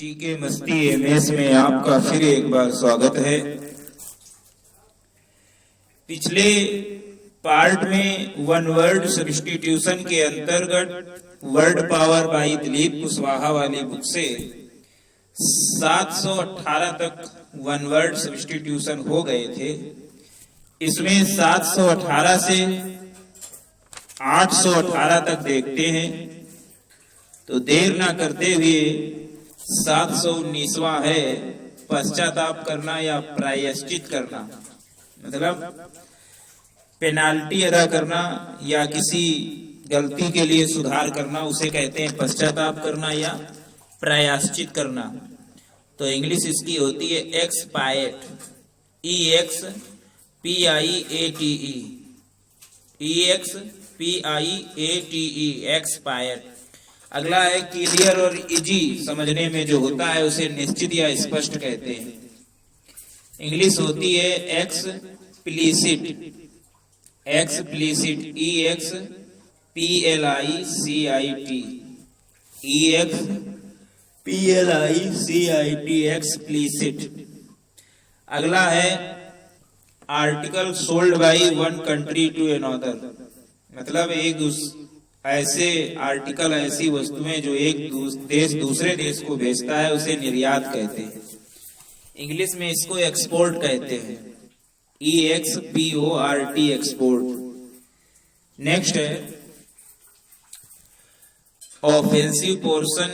GK मस्ती MS में आपका फिर एक बार स्वागत है। पिछले पार्ट में वन वर्ड सब्स्टिट्यूशन के अंतर्गत word power by Dilip Kushwaha वाली बुक से 718 तक वन वर्ड सब्स्टिट्यूशन हो गए थे। इसमें 718 से 818 तक देखते हैं। तो देर ना करते हुए 719वां है पश्चाताप करना या प्रायश्चित करना, मतलब पेनाल्टी अदा करना या किसी गलती के लिए सुधार करना, उसे कहते हैं पश्चाताप करना या प्रायश्चित करना। तो इंग्लिश इसकी होती है एक्सपायट, EXPIATE, एक्सपायट। अगला है क्लियर और इजी, समझने में जो होता है उसे निश्चित या स्पष्ट कहते हैं। इंग्लिश होती है एक्सप्लिसिट, EXPLICIT, एक्सप्लिसिट। अगला है article sold by one country to another, मतलब ऐसे आर्टिकल, ऐसी वस्तुएं जो एक देश दूसरे देश को भेजता है उसे निर्यात कहते हैं। इंग्लिश में इसको एक्सपोर्ट कहते हैं, EXPORT, एक्सपोर्ट। नेक्स्ट है ऑफेंसिव पोर्शन।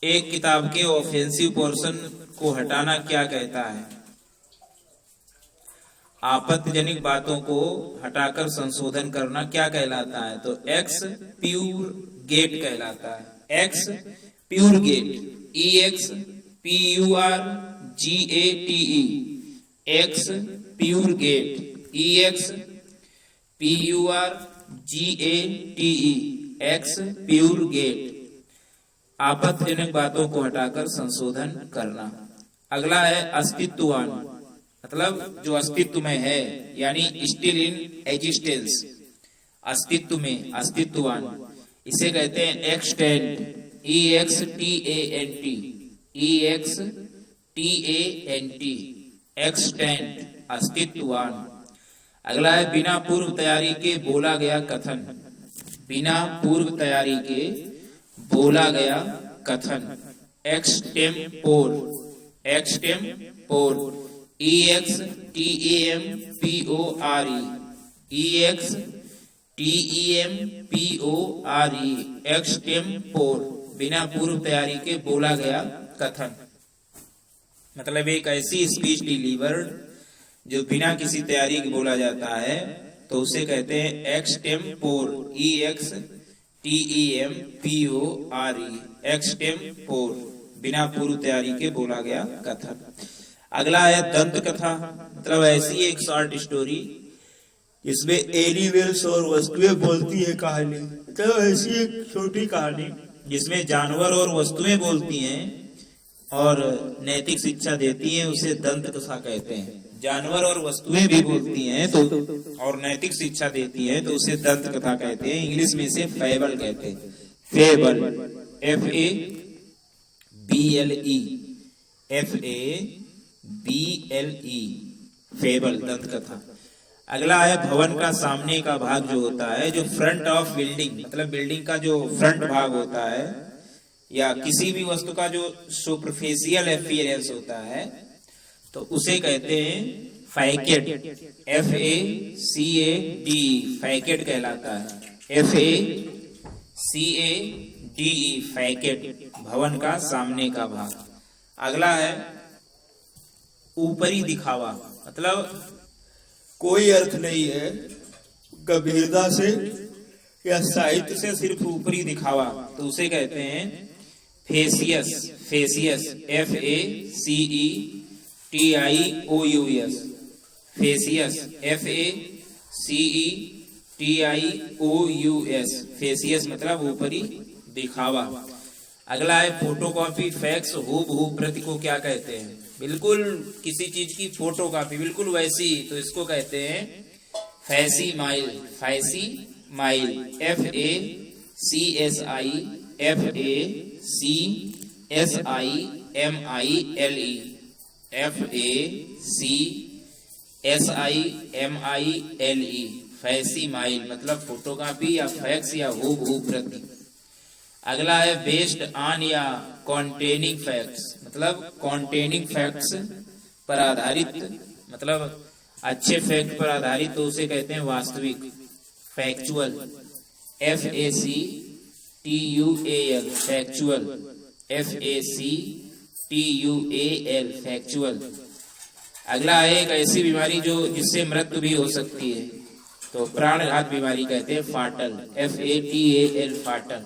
एक किताब के ऑफेंसिव पोर्शन को हटाना क्या कहता है? आपत्तिजनक बातों को हटाकर संशोधन करना क्या कहलाता है? तो एक्सप्यूरगेट कहलाता है, एक्सप्यूरगेट, EXPURGATE, एक्सप्यूरगेट, EXPURGATE, एक्सप्यूरगेट। आपत्तिजनक बातों को हटाकर संशोधन करना। अगला है अस्तित्ववान, मतलब जो अस्तित्व में है, यानी स्टिल इन एग्जिस्टेंस, अस्तित्व में, अस्तित्ववान। इसे कहते हैं एक्सटेंट, EXTANT, एक्सटेंट, अस्तित्ववान। अगला है बिना पूर्व तैयारी के बोला गया कथन, बिना पूर्व तैयारी के बोला गया कथन, extempore, extempore, EXTEMPORE, EXTEMPORE, extempore, बिना पूर्व तैयारी के बोला गया कथन। मतलब एक ऐसी स्पीच डिलीवर्ड जो बिना किसी तैयारी के बोला जाता है, तो उसे कहते हैं एक्सटेम्पोर, EXTEMPORE, एक्सटेम्पोर, बिना पूर्व तैयारी के बोला गया कथन। अगला है दंत कथा, मतलब ऐसी एक शॉर्ट स्टोरी जिसमें एनिमल्स और वस्तुएं बोलती है कहानी, मतलब ऐसी एक छोटी कहानी जिसमें जानवर और वस्तुएं बोलती हैं और नैतिक शिक्षा देती हैं, उसे दंत कथा कहते हैं। जानवर और वस्तुएं भी बोलती हैं तो और नैतिक शिक्षा देती हैं तो उसे दंत कथा कहते हैं। इंग्लिश में इसे फेबल कहते हैं, फेबल, FABLE, फेबल, दंत कथा। अगला है भवन का सामने का भाग जो होता है, जो फ्रंट ऑफ बिल्डिंग, मतलब बिल्डिंग का जो फ्रंट भाग होता है या किसी भी वस्तु का जो सुपरफिशियल अपीयरेंस होता है, तो उसे कहते हैं फैकेट, FACADE, फैकेट कहलाता है, FACADE, फैकेट, भवन का सामने का भाग। अगला है ऊपरी दिखावा, मतलब कोई अर्थ नहीं है, गंभीरता से या साहित्य से सिर्फ ऊपरी दिखावा, तो उसे कहते हैं फेसियस, फेसियस, FACETIOUS, फेसियस, FACETIOUS, फेसियस मतलब ऊपरी दिखावा। अगला है फोटोकॉपी, फैक्स, हूबहू प्रति को क्या कहते हैं? बिल्कुल किसी चीज की फोटोकॉपी बिल्कुल वैसी, तो इसको कहते हैं फैसीमाइल, फैसीमाइल, FACSI, FACSI, FACSIMILE, फैसिमाइल मतलब फोटोकॉपी या फैक्स या हूबहू प्रति। अगला है बेस्ड ऑन या कॉन्टेनिंग फैक्ट्स, मतलब कॉन्टेनिंग फैक्ट्स पर आधारित, मतलब अच्छे फैक्ट पर आधारित, तो उसे कहते हैं वास्तविक, factual, FACTUAL, factual, FACTUAL, factual. अगला है एक ऐसी बीमारी जो जिससे मृत्यु भी हो सकती है, तो प्राणघात बीमारी कहते हैं फाटल, FATAL, फाटल।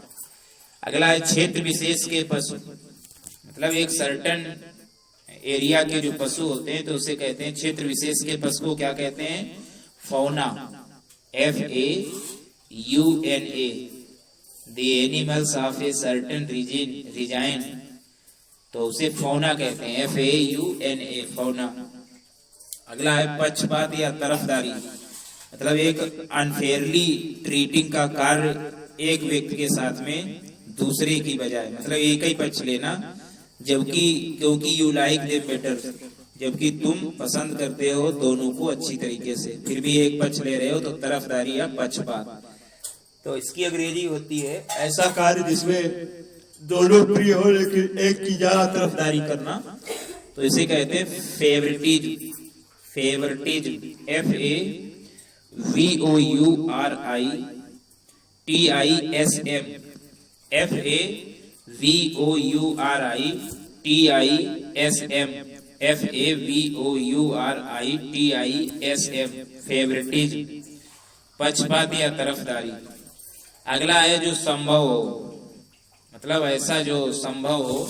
अगला है क्षेत्र विशेष के पशु, मतलब एक सर्टन एरिया के जो पशु होते हैं तो उसे कहते हैं क्षेत्र विशेष के पशु को क्या कहते हैं? Fauna, FAUNA, the animals of a certain region, तो उसे फौना कहते हैं, FAUNA, फौना। अगला है पक्षपात या तरफदारी, मतलब एक अनफेयरली ट्रीटिंग का कार्य एक व्यक्ति के साथ में दूसरे की बजाय, मतलब एक ही पक्ष लेना, जबकि क्योंकि यू लाइक देम बेटर, जबकि तुम पसंद करते हो दोनों को अच्छी तरीके से, फिर भी एक पक्ष ले रहे हो, तो तरफदारी या पक्षपात। तो इसकी अंग्रेजी होती है ऐसा कार्य जिसमें दोनों प्रिय हो लेकिन एक की ज्यादा तरफदारी करना, तो इसे कहते हैं favouritism, favouritism, FAVOURITISM, FAVOURITISM, FAVOURITISM, favouritism, पक्षपात या तरफदारी। अगला है जो संभव हो, मतलब ऐसा जो संभव हो,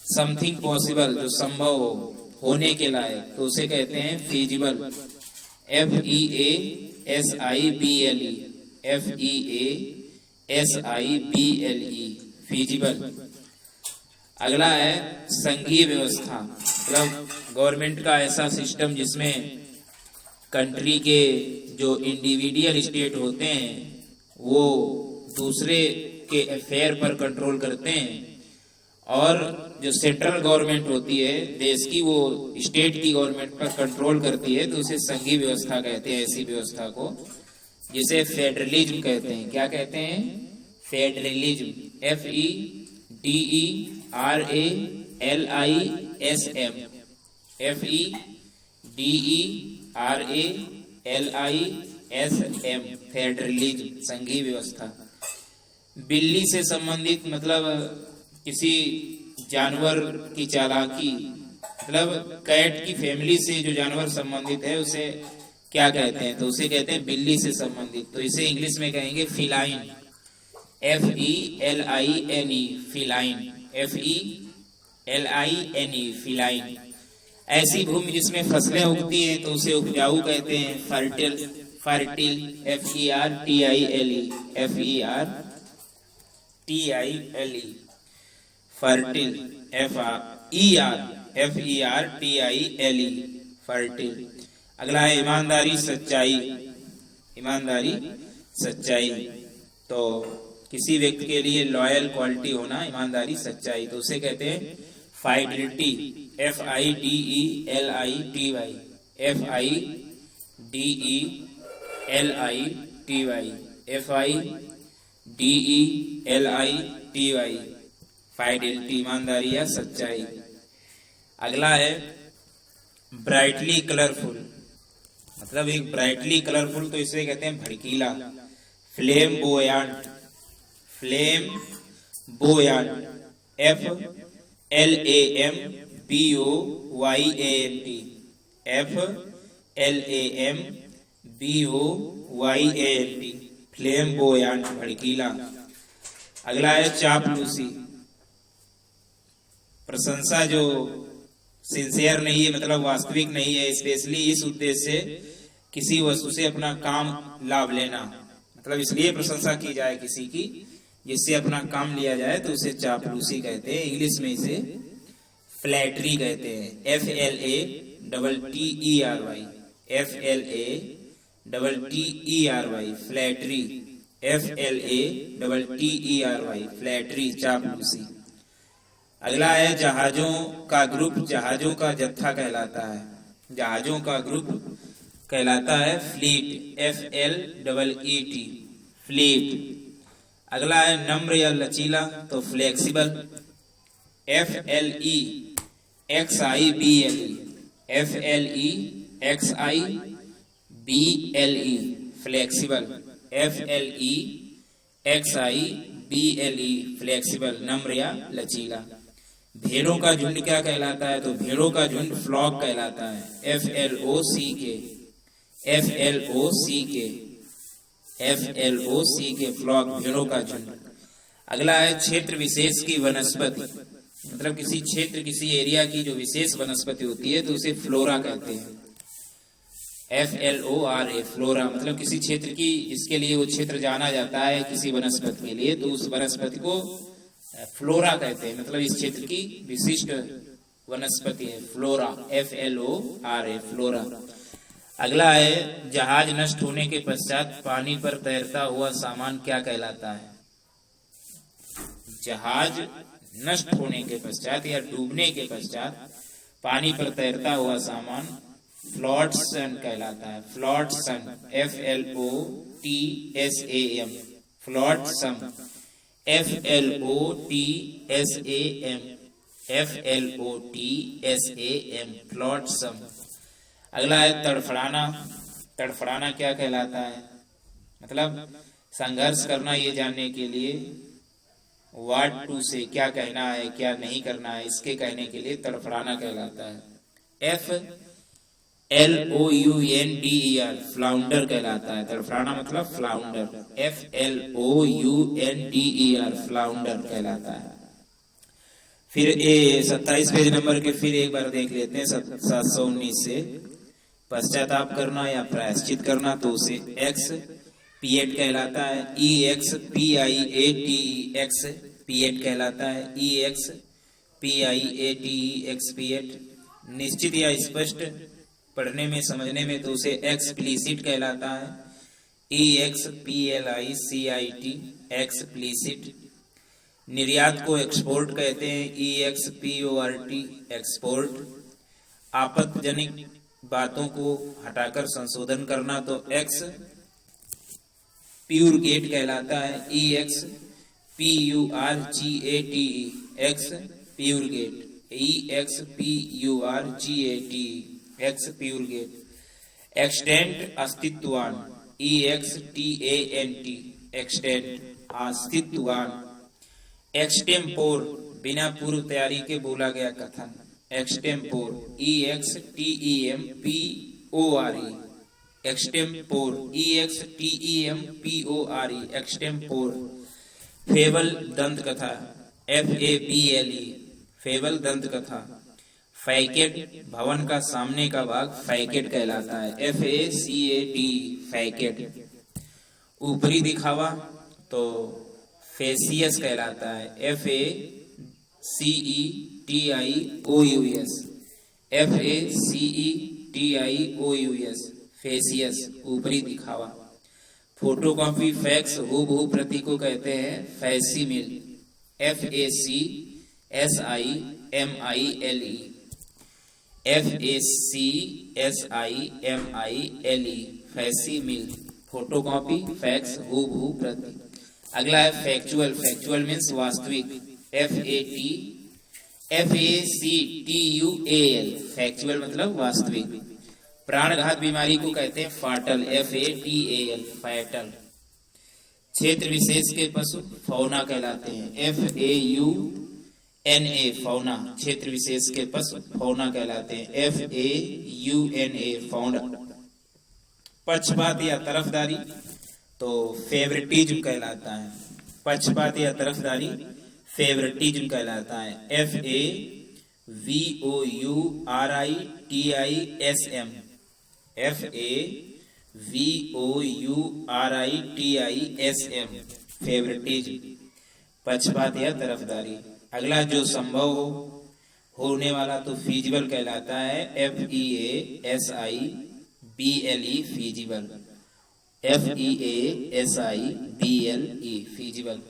समथिंग पॉसिबल, जो संभव हो, होने के लायक, तो उसे कहते हैं फीजिबल, FEASIBLE, FEASIBLE, फीजिबल। अगला है संघीय व्यवस्था, मतलब गवर्नमेंट का ऐसा सिस्टम जिसमें कंट्री के जो इंडिविजुअल स्टेट होते हैं वो दूसरे के अफेयर पर कंट्रोल करते हैं, और जो सेंट्रल गवर्नमेंट होती है देश की, वो स्टेट की गवर्नमेंट पर कंट्रोल करती है, तो उसे संघीय व्यवस्था कहते हैं, ऐसी व्यवस्था को, जिसे फेडरलिज्म कहते हैं। क्या कहते हैं? फेडरलिज्म, FEDERALISM, FEDERALISM, फेडरलिज्म, संघीय व्यवस्था। बिल्ली से संबंधित, मतलब किसी जानवर की चालाकी, मतलब कैट की फैमिली से जो जानवर संबंधित है उसे क्या कहते हैं? तो उसे कहते हैं बिल्ली से संबंधित, तो इसे इंग्लिश में कहेंगे feline, FELINE, feline, FELINE, feline. ऐसी भूमि जिसमें फसलें उगती हैं तो उसे उपजाऊ कहते हैं, fertile, fertile, FERTILE, FERTILE, fertile, FERTILE, fertile. अगला है ईमानदारी, सच्चाई, ईमानदारी, सच्चाई। तो किसी व्यक्ति के लिए लॉयल क्वालिटी होना, ईमानदारी, सच्चाई, तो उसे कहते हैं फाइडेलिटी, FIDELITY, FIDELITY, फाइडेलिटी, ईमानदारी या सच्चाई। अगला है ब्राइटली कलरफुल, मतलब एक ब्राइटली कलरफुल, तो इसे कहते हैं भड़कीला, फ्लेम्बोयांट, फ्लेम्बोयांट, FLAMBOYANT, FLAMBOYANT, फ्लेम्बोयांट, भड़कीला। अगला है चापलूसी, प्रशंसा जो सिंसियर नहीं है, मतलब वास्तविक नहीं है, स्पेशली इस उद्देश्य से किसी वस्तु से अपना काम लाभ लेना, मतलब इसलिए प्रशंसा की जाए किसी की जिससे अपना काम लिया जाए, तो उसे चापलूसी कहते हैं। इंग्लिश में इसे फ्लैटरी कहते हैं, FLATTERY, FLATTERY, flattery, FLATTERY, flattery, चापलूसी। अगला है जहाजों का ग्रुप, जहाजों का जत्था कहलाता है, जहाजों का ग्रुप कहलाता है फ्लीट, FLEET, फ्लीट। अगला है नम्र या लचीला, तो flexible, FLEXIBLE, flexible, FLEXIBLE, flexible, नम्र या लचीला। भेड़ों का झुंड क्या कहलाता है, तो भेड़ों का झुंड फ्लॉक कहलाता है, FLOCK, फ्लॉक, भेड़ों का झुंड। अगला है क्षेत्र विशेष की वनस्पति, मतलब किसी क्षेत्र, किसी एरिया की जो विशेष वनस्पति होती है तो उसे फ्लोरा कहते हैं, FLORA, फ्लोरा, मतलब किसी क्षेत्र की, जिसके लिए वो क्षेत्र जाना जाता है किसी वनस्पति के लिए, तो उस वनस्पति को फ्लोरा कहते हैं, मतलब इस क्षेत्र की विशिष्ट वनस्पति है फ्लोरा, FLORA, फ्लोरा। अगला है जहाज नष्ट होने के पश्चात पानी पर तैरता हुआ सामान क्या कहलाता है। जहाज नष्ट होने के पश्चात या डूबने के पश्चात पानी पर तैरता हुआ सामान फ्लोटसन कहलाता है, फ्लोटसन, FLOTSAM, फ्लोटसम, FLOTSAM, फ्लोटसम। अगला है तड़फड़ाना, तड़फड़ाना क्या कहलाता है, मतलब संघर्ष करना, ये जानने के लिए व्हाट टू से, क्या कहना है क्या नहीं करना है, इसके कहने के लिए तड़फड़ाना कहलाता है, FLOUNDER, फ्लाउंडर कहलाता है, तड़फड़ाना मतलब फ्लाउंडर, FLOUNDER, फ्लाउंडर कहलाता है। फिर 27 पेज नंबर के फिर एक बार देख लेते हैं 719 से, पश्चाताप करना या प्रायश्चित करना, तो उसे एक्सपिएट कहलाता है, EXPIATE, एक्सपिएट कहलाता है, EXPIATE, एक्सपिएट। निश्चित या स्पष्ट पढ़ने में समझने में तो उसे एक्सप्लिसिट कहलाता है, EXPLICIT, एक्सप्लिसिट। निर्यात को एक्सपोर्ट कहते हैं, EXPORT, एक्सपोर्ट। आपत्तिजनक बातों को हटाकर संशोधन करना तो एक्सप्यूरगेट कहलाता है, EXPURGATE, expurgate, EXPURGATE, expurgate. Extant, अस्तित्वान, EXTANT, एक्सटेंट, अस्तित्वान। एक्सटेम्पोर, बिना पूर्व तैयारी के बोला गया कथन, extempore, EXTEMPORE, extempore, EXTEMPORE, extempore. Fable, दंत कथा, FABLE, फेबल, दंत कथा। फैकेट, भवन का सामने का भाग फैकेट कहलाता है, FACAT, फैकेट। ऊपरी दिखावा तो फेसियस कहलाता है, FACETIOUS, FACETIOUS, फेसियस, ऊपरी दिखावा। फोटोकॉपी, फैक्स, हूबहू प्रति को कहते हैं फैक्सिमिल, FACSIMILE, FACSIMILE, फैक्सिमिल, फोटोकॉपी, फैक्स, हूबहू प्रति। अगला है फैक्चुअल, फैक्चुअल मीन्स वास्तविक, FACTUAL, फैक्चुअल मतलब वास्तविक। प्राणघात बीमारी को कहते हैं फाटल, FATAL, फैटल। क्षेत्र विशेष के पशु फौना कहलाते हैं, FAUNA, फौना। क्षेत्र विशेष के पशु फौना कहलाते हैं, FAUNA, फौना। पक्षपात या तरफदारी तो फेवरेटिज्म कहलाता है, पक्षपात या तरफदारी फेवरेटिज्म कहलाता है, FAVOURITISM, FAVOURITISM, फेवरेटिज्म, पक्षपात या तरफदारी। अगला जो संभव होने वाला तो फीजिबल कहलाता है, FEASIBLE, फीजिबल, FEASIBLE, फीजिबल।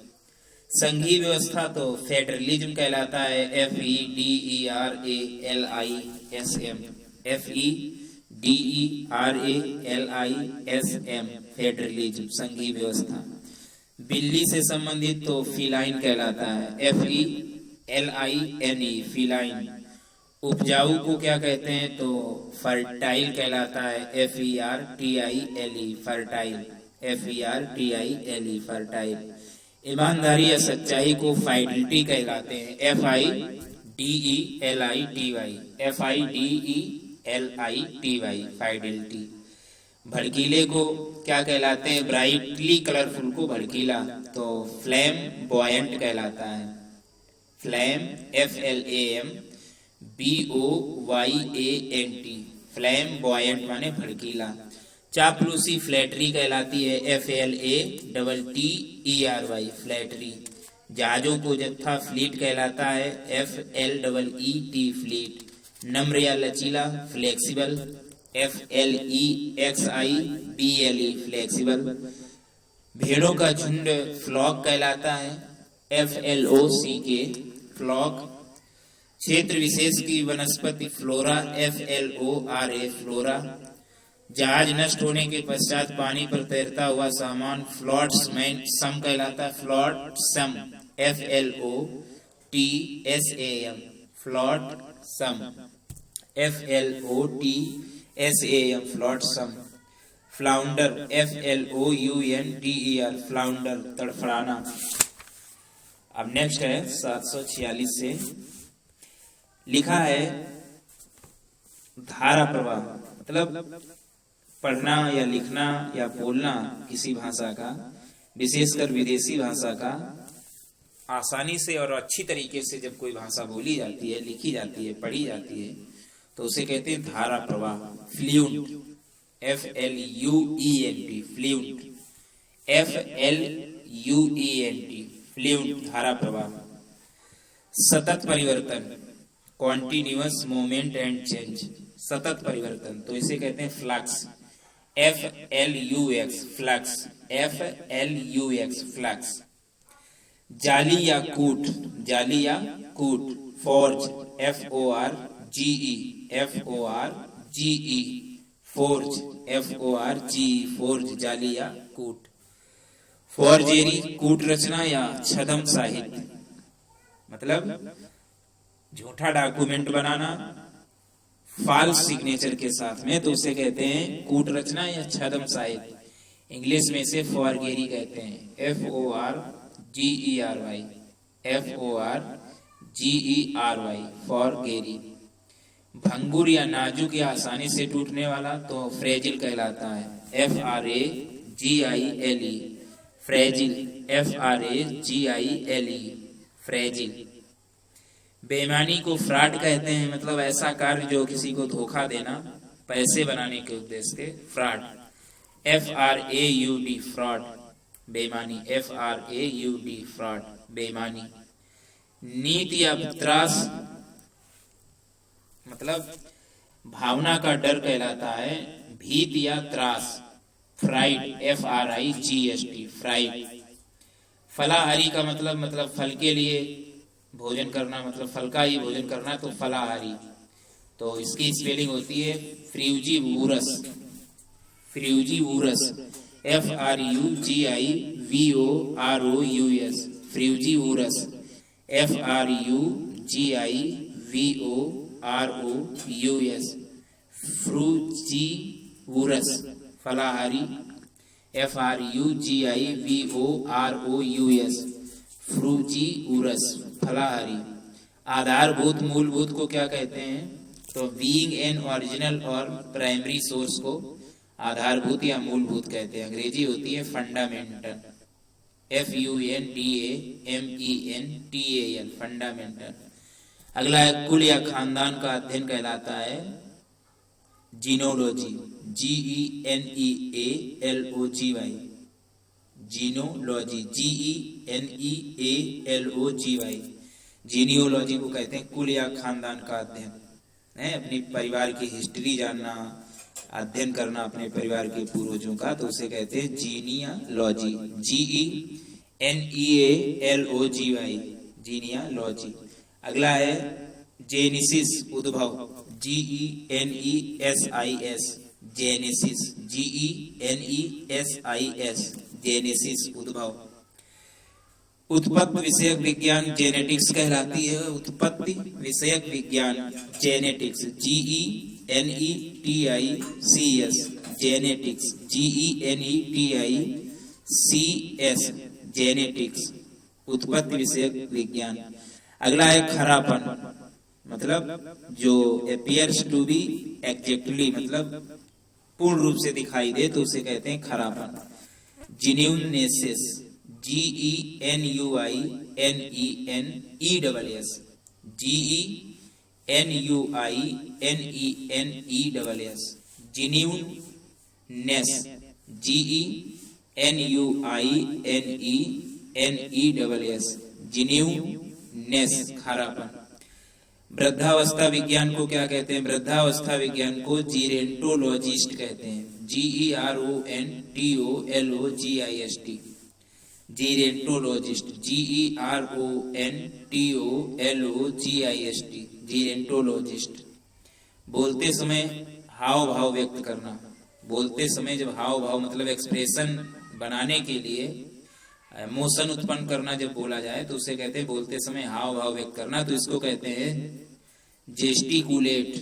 संघीय व्यवस्था तो फेडरलिज्म कहलाता है, FEDERALISM, FEDERALISM, फेडरलिज्म, संघीय व्यवस्था। बिल्ली से संबंधित तो फिलाइन कहलाता है, FELINE, फिलाइन। उपजाऊ को क्या कहते हैं तो फर्टाइल कहलाता है, FERTILE, फर्टाइल, FERTILE, फर्टाइल। ईमानदारी या सच्चाई को फाइडिलिटी कहलाते हैं, FIDELITY, फाइडिलिटी। भड़कीले को क्या कहलाते हैं, ब्राइटली कलरफुल को भड़कीला तो फ्लेम बॉयंट कहलाता है, फ्लेम, FLAMBOYANT, फ्लेम बॉयंट माने भड़कीला। चापलूसी फ्लैटरी कहलाती है, FLATTERY, फ्लैटरी। जहाजों को जत्था फ्लीट कहलाता है, FLEET, फ्लीट। नम्र या लचीला फ्लेक्सिबल, FLEXIBLE, फ्लेक्सिबल। भेड़ों का झुंड फ्लॉक कहलाता है, FLOCK, फ्लॉक। क्षेत्र विशेष की वनस्पति फ्लोरा, FLORA, फ्लोरा। जहाज नष्ट होने के पश्चात पानी पर तैरता हुआ सामान फ्लोट्सम कहलाता है, flotsam, FLOTSAM, flotsam, FLOTSAM, flotsam. Flounder, FLOUNDER, flounder, तड़फड़ाना। अब नेक्स्ट है 746 से लिखा है धारा प्रवाह, मतलब पढ़ना या लिखना या बोलना किसी भाषा का, विशेषकर विदेशी भाषा का, आसानी से और अच्छी तरीके से जब कोई भाषा बोली जाती है, लिखी जाती है, पढ़ी जाती है तो उसे कहते हैं धारा प्रवाह, fluent, FLUENT, fluent, FLUENT, fluent, धारा प्रवाह। सतत परिवर्तन, कॉन्टिन्यूअस मूवमेंट एंड चेंज, सतत परिवर्तन तो इसे कहते हैं flux, FLUX, flux, FLUX, flux. जाली या कूट, जाली या कूट, forge, FORGE, FORGE, forge, FORGE, forge, जाली या कूट। फॉर्जेरी, कूट रचना या छद्म साहित्य, मतलब झूठा डॉक्यूमेंट बनाना फॉल्स सिग्नेचर के साथ में, तो उसे कहते हैं कूट रचना या छद्म साहित्य। इंग्लिश में इसे फॉर्जेरी कहते हैं, FORGERY, FORGERY, फॉर्जेरी। भंगुर या नाजुक या आसानी से टूटने वाला तो फ्रेजिल कहलाता है, FRAGILE, फ्रेजिल, FRAGILE, फ्रेजिल। बेईमानी को फ्रॉड कहते हैं, मतलब ऐसा कार्य जो किसी को धोखा देना, पैसे बनाने के उद्देश्य से, फ्रॉड, FRAUD, फ्रॉड, बेईमानी, FRAUD, फ्रॉड, बेईमानी। नीति या त्रास, मतलब भावना का डर कहलाता है, भीत या त्रास, फ्राइड, FRIGST, फ्राइड। फलाहारी का मतलब फल के लिए भोजन करना, मतलब फल का ही भोजन करना तो फलाहारी। तो इसकी स्पेलिंग होती है फ्रूजीवोरस, फ्रूजीवोरस, FRUGIVOROUS, फ्रूजीवोरस, FRUGIVOROUS, फ्रूजीवोरस, फलाहारी, FRUGIVOROUS, फ्रूजीवोरस, फलाहारी। आधारभूत मूलभूत को क्या कहते हैं तो बीइंग एन ओरिजिनल और प्राइमरी सोर्स को आधारभूत या मूलभूत कहते हैं। अंग्रेजी होती है फंडामेंटल, FUNDAMENTAL, फंडामेंटल। अगला है कुल या खानदान का अध्ययन कहलाता है genealogy, GENEALOGY, genealogy, GENEALOGY। Genealogy को कहते हैं कुल या खानदान का अध्ययन है, अपनी परिवार की हिस्ट्री जानना, अध्ययन करना अपने परिवार के पूर्वजों का, तो उसे कहते हैं जीनियोलॉजी, NEALOGY, जीनियालॉजी। अगला है जेनेसिस, उद्भव, GENESIS, जेनेसिस, GENESIS, जेनेसिस, उद्भव। उत्पत्ति विषयक विज्ञान जेनेटिक्स कहलाती है। उत्पत्ति विषयक विज्ञान genetics, GENETICS, genetics, GENETICS, genetics, उत्पत्ति विषयक विज्ञान। अगला है खरापन, मतलब जो appears to be exactly, मतलब पूर्ण रूप से दिखाई दे तो उसे कहते हैं खरापन। जीन्यूनेसिस, GENUINENESS, GENUINENESS, जीन्यूनेस, GENUINENESS, जीन्यूनेस, खरापन। वृद्धावस्था विज्ञान को क्या कहते हैं? वृद्धावस्था विज्ञान को जीरेंटोलॉजिस्ट कहते हैं, GERONTOLOGIST, जीरेंटोलॉजिस्ट, GERONTOLOGIST, जीरेंटोलॉजिस्ट। बोलते समय हाव भाव व्यक्त करना, बोलते समय जब हाव भाव मतलब एक्सप्रेशन बनाने के लिए मोशन उत्पन्न करना जब बोला जाए तो उसे कहते हैं बोलते समय हाव भाव व्यक्त करना, तो इसको कहते हैं जेस्टिकुलेट,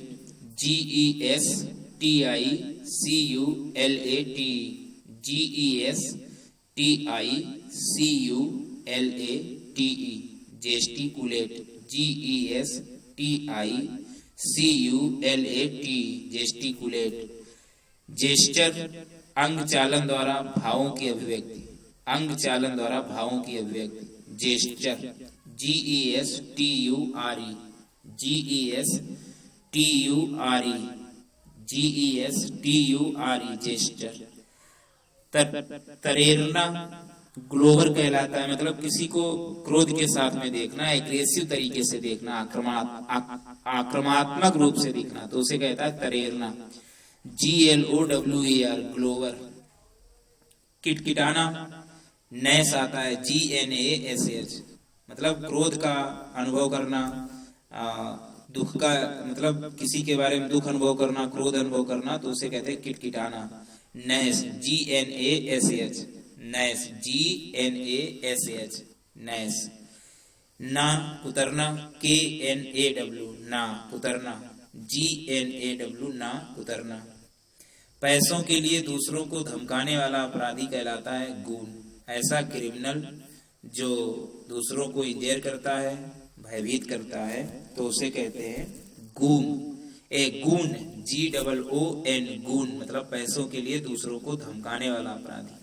GESTICULAT, GESTICULATE, जेस्टिकुलेट, GESTICULAT, जेस्टिकुलेट। जेस्चर, अंग चालन द्वारा भावों की अभिव्यक्ति, अंग चालन द्वारा भावों की अभिव्यक्ति, gesture, GESTURE, GESTURE, GESTURE, gesture. तरेरना ग्लोवर कहलाता है, मतलब किसी को क्रोध के साथ में देखना, एग्रेसिव तरीके से देखना, आक्रामक रूप से देखना, तो उसे कहता है तरेरना। GLOWER, Glover. किटकिटाना, नैस आता है, GNASH, मतलब क्रोध का अनुभव करना, दुख का मतलब किसी के बारे में दुख अनुभव करना, क्रोध अनुभव करना, तो उसे कहते हैं किटकिटाना। नैस, GNASH, नैस, GNASH, नैस। ना उतरना, KNAW, ना उतरना, GNAW, ना उतरना। पैसों के लिए दूसरों को धमकाने वाला अपराधी कहलाता है गून, ऐसा क्रिमिनल जो दूसरों को इंजेर करता है, भयभीत करता है, तो उसे कहते हैं गून। गून, GOON, गून, मतलब पैसों के लिए दूसरों को धमकाने वाला अपराधी।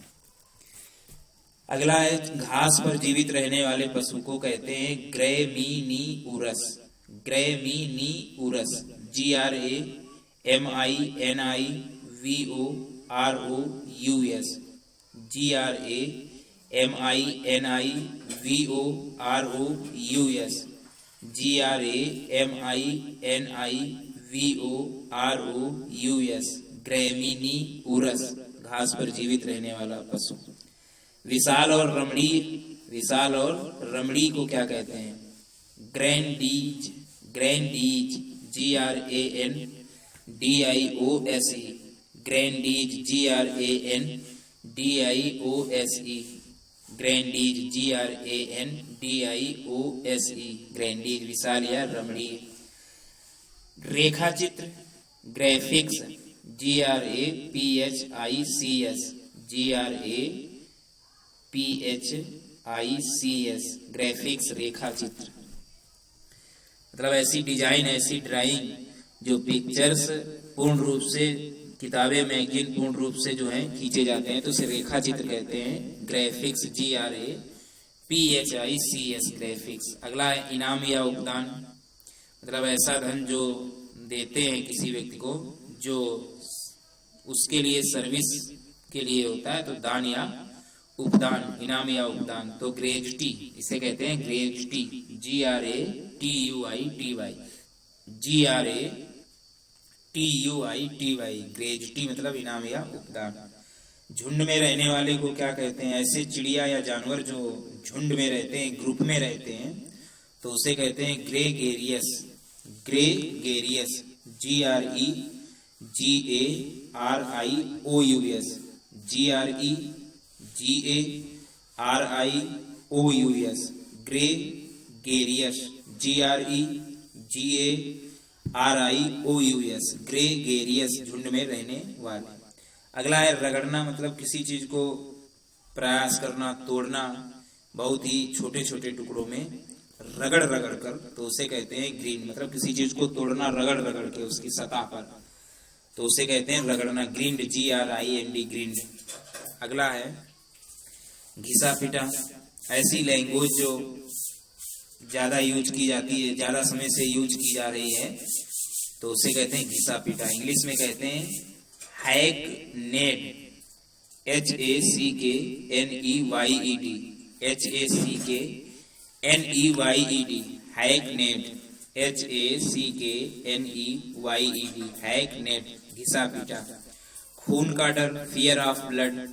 अगला है घास पर जीवित रहने वाले पशु को कहते हैं ग्रैमीनिउरस, ग्रैमीनिउरस, GRAMINIVOROUS, GRAMINIVOROUS, GRAMINIVOROUS, ग्रैमीनिउरस, घास पर जीवित रहने वाला पशु। विशाल और रमणीय, विशाल और रमणीय को क्या कहते हैं? ग्रैंडीज, ग्रैंडीज, GRANDIOSE, ग्रैंडीज, GRANDIOSE, ग्रैंडीज, GRANDIOSE, ग्रैंडीज, विशाल या रमणीय। रेखा चित्र, ग्राफिक्स, GRAPHICS, GRAPHICS, ग्राफिक्स, रेखा चित्र, मतलब ऐसी डिजाइन, ऐसी ड्राइंग जो पिक्चर्स पूर्ण रूप से, किताबें, मैगजीन पूर्ण रूप से जो है खींचे जाते हैं, तो उसे रेखा चित्र कहते हैं, ग्राफिक्स, GRAPHICS, ग्राफिक्स। अगला है इनाम या उपदान, मतलब ऐसा धन जो देते हैं किसी व्यक्ति को जो उसके लिए सर्विस के लिए होता है, तो दान या उपदान, इनाम या उपदान। तो ग्रेजुटी, इसे कहते हैं ग्रेजुटी, GRATUITY, GRATUITY, ग्रेजुटी मतलब इनाम या उपदान। झुंड में रहने वाले को क्या कहते हैं? ऐसे चिड़िया या जानवर जो झुंड में रहते हैं, ग्रुप में रहते हैं, तो उसे कहते हैं gregarious. Gregarious, GREGARIOUS, GREGARIOUS, gregarious, GREGARIOUS, gregarious, झुंड में रहने वाले। अगला है रगड़ना, मतलब किसी चीज को प्रयास करना, तोड़ना, बहुत ही छोटे छोटे टुकड़ों में रगड़ रगड़ कर, तो उसे कहते हैं ग्रीन। मतलब किसी चीज को तोड़ना रगड़ रगड़ के उसकी सतह पर, तो उसे कहते हैं रगड़ना, ग्रीन्ड, GRIND, ग्रीन्ड। अगला है घिसा पिटा, ऐसी लैंग्वेज जो ज्यादा यूज की जाती है, ज्यादा समय से यूज की जा रही है, तो उसे कहते हैं घिसा पिटा। इंग्लिश में कहते हैं hackneyed, HACKNEYED, HACKNEYED, hackneyed, HACKNEYED, hackneyed, घिसा पिटा। खून का डर, फियर ऑफ ब्लड,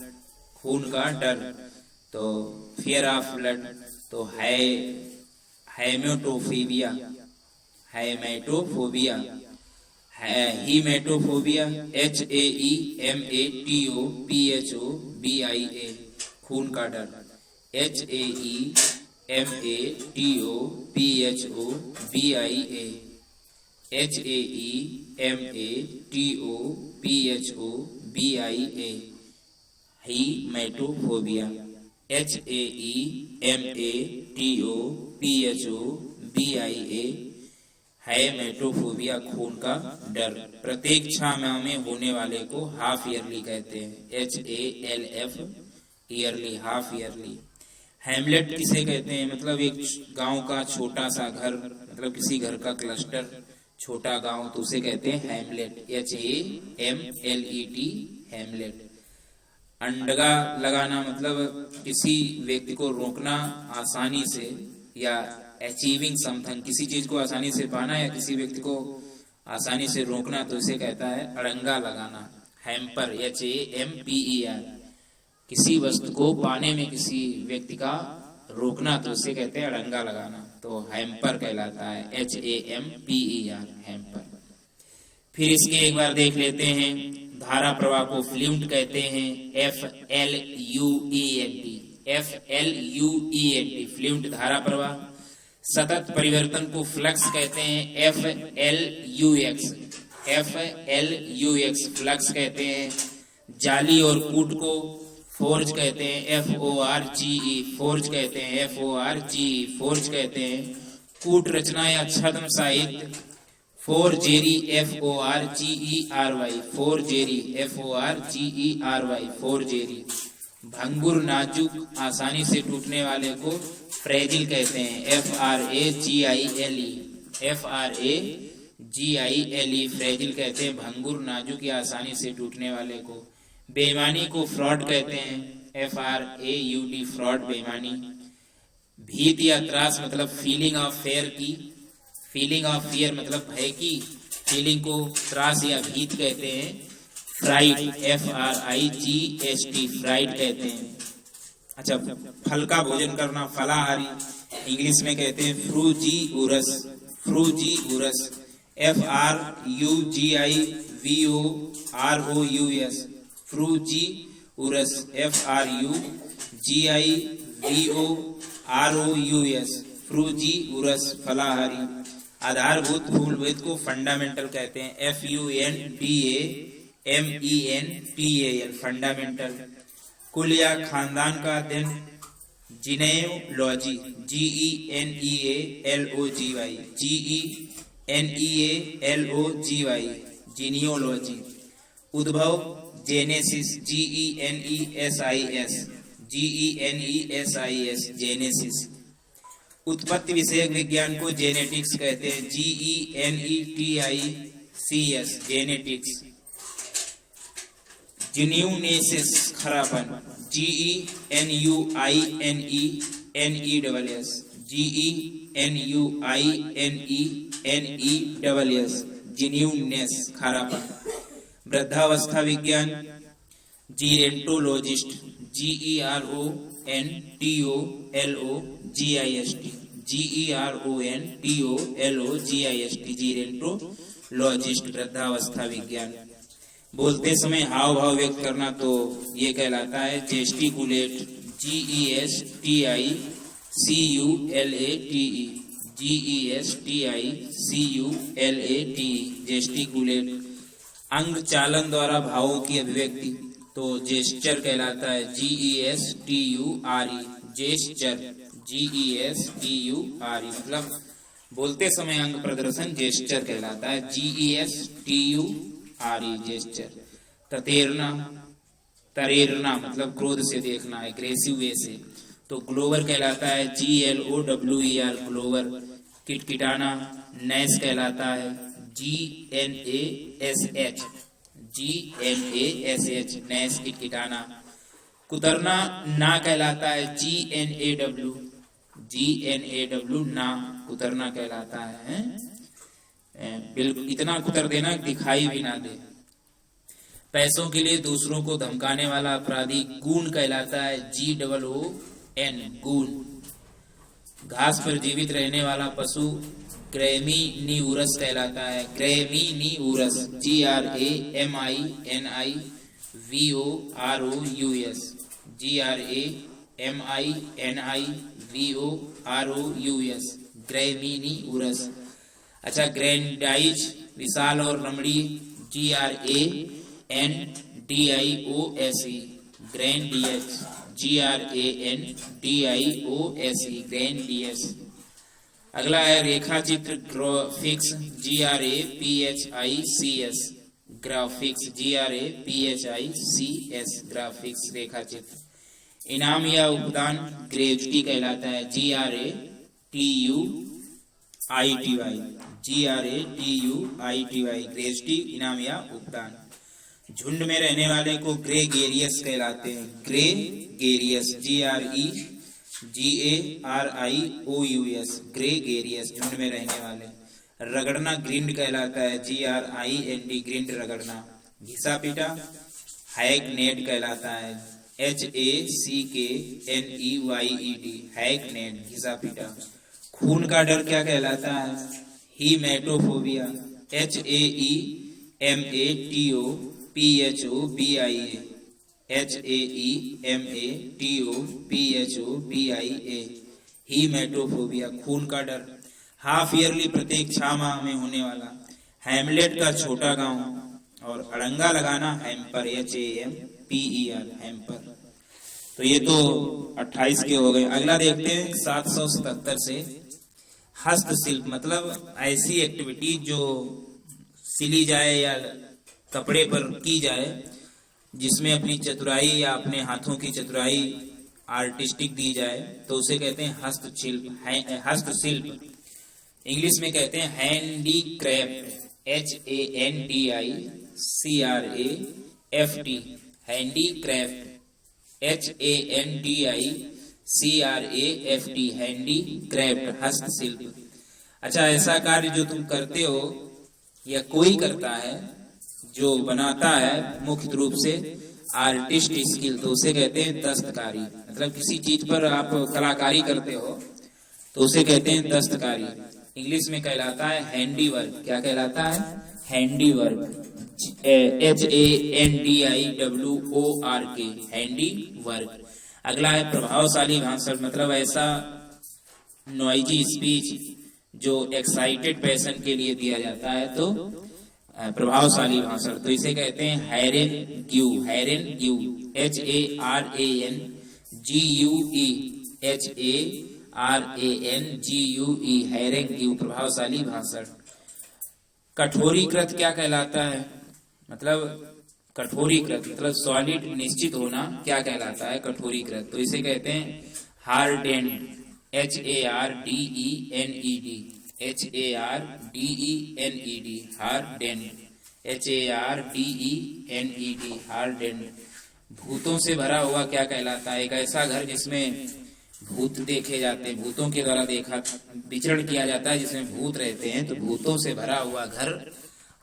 खून का डर, तो फियर ऑफ ब्लड, तो हेमेटोफोबिया, हेमेटोफोबिया, हीमेटोफोबिया, HAEMATOPHOBIA, खून का डर, HAEMATOPHOBIA, HAEMATOPHOBIA, हीमेटोफोबिया, HAEMATOPHOBIA, हेमेटोफोबिया, खून का डर। प्रत्येक 6 माह में होने वाले को हाफ ईयरली कहते हैं, HALF, yearly, half yearly. Hamlet किसे कहते हैं? मतलब एक गांव का छोटा सा घर, मतलब किसी घर का क्लस्टर, छोटा गांव, तो उसे कहते हैं हैमलेट, HAMLET, हैमलेट। अंडगा लगाना, मतलब किसी व्यक्ति को रोकना आसानी से, या अचीविंग समथिंग, किसी चीज को आसानी से पाना या किसी व्यक्ति को आसानी से रोकना, तो इसे कहता है अड़ंगा लगाना। हैम्पर, HAMPER, किसी वस्तु को पाने में किसी व्यक्ति का रोकना, तो उसे कहते हैं अड़ंगा लगाना, तो हैम्पर कहलाता है, HAMPER, हैम्पर। फिर इसके एक बार देख लेते हैं, धारा प्रवाह को फ्लूइड कहते हैं, FLUENT, फ्लूइड धारा प्रवाह। सतत परिवर्तन को फ्लक्स कहते हैं, FLUX, फ्लक्स कहते हैं। जाली और कूट को फोर्ज कहते हैं, FORGE, फोर्ज कहते हैं, FORGE, फोर्ज कहते हैं। कूट रचना या छद्म साहित्य, फोरजेरी, FORGERY, फोरजेरी, FORGERY, फोरजेरी। भंगुर, नाजुक, आसानी से टूटने वाले को फ्रेजिल कहते हैं, FRAGILE, फ्रेजिल कहते हैं भंगुर, नाजुक या आसानी से टूटने वाले को। बेईमानी को फ्रॉड कहते हैं, FRAUD, फ्रॉड, बेईमानी। भीत या त्रास, मतलब फीलिंग ऑफ फेयर की, फीलिंग ऑफ फियर मतलब भय की फीलिंग को त्रास या भीत कहते हैं। फ्राइड, FRIGHT, फ्राइड कहते हैं। अच्छा, फल का भोजन करना, फलाहारी, इंग्लिश में कहते हैं फ्रूजीवरस, फ्रूजीवरस, FRUGIVOROUS, फ्रूजीवरस, FRUGIVOROUS, फ्रूजीवरस, फलाहारी। आधारभूत मूलभूत को फंडामेंटल कहते हैं, FUNDAMENTAL, फंडामेंटल। कुल या खानदान का अध्ययन, जीनेओलॉजी, GENEALOGY, जीनियोलॉजी। उद्भव, जेनेसिस, GENESIS, जेनेसिस। उत्पत्ति विषयक विज्ञान को जेनेटिक्स कहते हैं, GENETICS, जेनेटिक्स। जीन्यूनेसिस, खरापन, GENUINENESS, GENUINENESS, जीन्यूनेस, खरापन। वृद्धावस्था विज्ञान, जीरेंटोलॉजिस्ट, GERONTOLOGIST, GERONTOLOGIST, जीरेंटोलॉजिस्ट, वृद्धावस्था विज्ञान। बोलते समय हाव भाव व्यक्त करना तो ये कहलाता है जेस्टिकुलेट, GESTICULATE, GESTICULATE, जेस्टिकुलेट। अंग चालन द्वारा भावों की अभिव्यक्ति तो जेस्चर कहलाता है, GESTURE, जेस्चर, GESTURE, मतलब बोलते समय अंग प्रदर्शन जेस्चर कहलाता है, GESTURE, जेस्चर। ततेरना, तरेरना मतलब क्रोध से देखना, एग्रेसिव वे से, तो ग्लोवर कहलाता है, GLOWER, ग्लोवर। किटकिटाना, नैस कहलाता है, GNASH, नैस, किटकिटाना। कुतरना ना कहलाता है, GNAW, ना, कुतरना कहलाता है। बिल्कुल इतना कुतर देना दिखाई भी ना दे। पैसों के लिए दूसरों को धमकाने वाला अपराधी गून कहलाता है, GOON, गून। घास पर जीवित रहने वाला पशु ग्रैमीनिवरस कहलाता है, ग्रैमीनिवरस, GRAMINIVORUS, ग्रैमीनिवरस। अच्छा, ग्रैंडाइज, विशाल और रमणीय, GRANDIOSE, ग्रैंडियस, GRANDIOSE, ग्रैंडियस। अगला है रेखा चित्र, graphics, GRAPHICS, graphics, GRAPHICS, graphics, रेखा चित्र। इनाम या उपदान ग्रेजुटी कहलाता है, GRATUITY, ग्रेजुटी, इनाम या उपदान। झुंड में रहने वाले को ग्रेगेरियस कहलाते हैं, ग्रेगेरियस, GREGARIOUS, ग्रेगेरियस, झुंड में रहने वाले। रगड़ना ग्रिंड कहलाता है, GRIND, ग्रिंड, रगड़ना। घिसा पीटा हैकनेड कहलाता है, HACKNEYED, हैकनेड, घिसा पीटा। खून का डर क्या कहलाता है, हीमेटोफोबिया, HAEMATOPHOBIA, HAEMATOPHOBIA, हीमेटोफोबिया, खून का डर। हाफ ईयरली, प्रत्येक 6 माह में होने वाला। हैमलेट का छोटा गांव, और अड़ंगा लगाना हैम्पर, HAMPER, हैम्पर। तो ये तो 28 के हो गए। अगला देखते हैं 777 से, हस्तशिल्प मतलब ऐसी एक्टिविटी जो सिली जाए या कपड़े पर की जाए, जिसमें अपनी चतुराई या अपने हाथों की चतुराई आर्टिस्टिक दी जाए, तो उसे कहते हैं हस्तशिल्प, हस्तशिल्प। इंग्लिश में कहते हैं handicraft, HANDICRAFT, handicraft, HANDICRAFT, handicraft, हस्तशिल्प। अच्छा, ऐसा कार्य जो तुम करते हो या कोई करता है जो बनाता है, मुख्य रूप से आर्टिस्ट स्किल, तो उसे कहते हैं दस्तकारी। मतलब किसी चीज पर आप कलाकारी करते हो तो उसे कहते हैं दस्तकारी। इंग्लिश में कहलाता है हैंडीवर्क। क्या कहलाता है, हैंडीवर्क, HANDIWORK, हैंडीवर्क। अगला है प्रभावशाली भाषण, मतलब ऐसा नॉइजी स्पीच जो एक्साइटेड पर्सन के लिए दिया जाता है, तो प्रभावशाली भाषण, तो इसे कहते हैं हैरेनग्यू, हैरेनग्यू, HARANGUE, हैरेनग्यू, प्रभावशाली भाषण। कठोरीकृत क्या कहलाता है, मतलब कठोरीकृत मतलब सॉलिड, निश्चित होना, क्या कहलाता है कठोरीकृत, तो इसे कहते हैं hardened, HARDENED, HARDENED, hardened, HARDENED, hardened. भूतों से भरा हुआ क्या कहलाता है, एक ऐसा घर जिसमें भूत देखे जाते हैं, भूतों के द्वारा देखा विचरण किया जाता है, जिसमें भूत रहते हैं, तो भूतों से भरा हुआ घर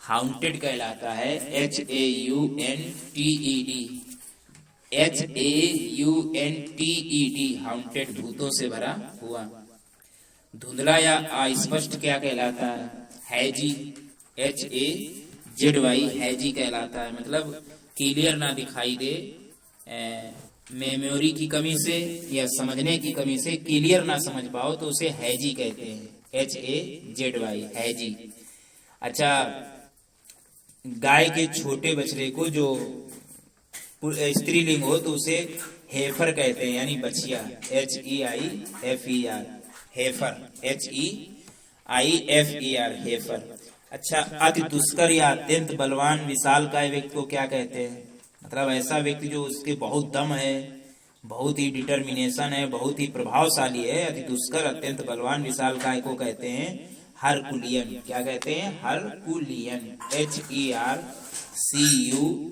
हाउंटेड कहलाता है, HAUNTED, HAUNTED, हाउंटेड, भूतों से भरा हुआ। धुंधला या अस्पष्ट क्या कहलाता है? हैजी, HAZY, हैजी कहलाता है। मतलब क्लियर ना दिखाई दे, मेमोरी की कमी से या समझने की कमी से क्लियर ना समझ पाओ तो उसे हैजी कहते हैं, HAZY, हैजी। अच्छा, गाय के छोटे बछड़े को जो स्त्रीलिंग हो तो उसे हेफर कहते हैं, यानी बछिया, HEIFER, हेफर, HEIFER, हेफर। अच्छा, अति दुष्कर या अत्यंत बलवान विशालकाय व्यक्ति को क्या कहते हैं? मतलब ऐसा व्यक्ति जो उसके बहुत दम है, बहुत ही डिटर्मिनेशन है, बहुत ही प्रभावशाली है, अति दुष्कर अत्यंत बलवान विशालकाय को कहते हैं हरकुलियन। क्या कहते हैं? Herculean, HERCULEAN, HERCULEAN,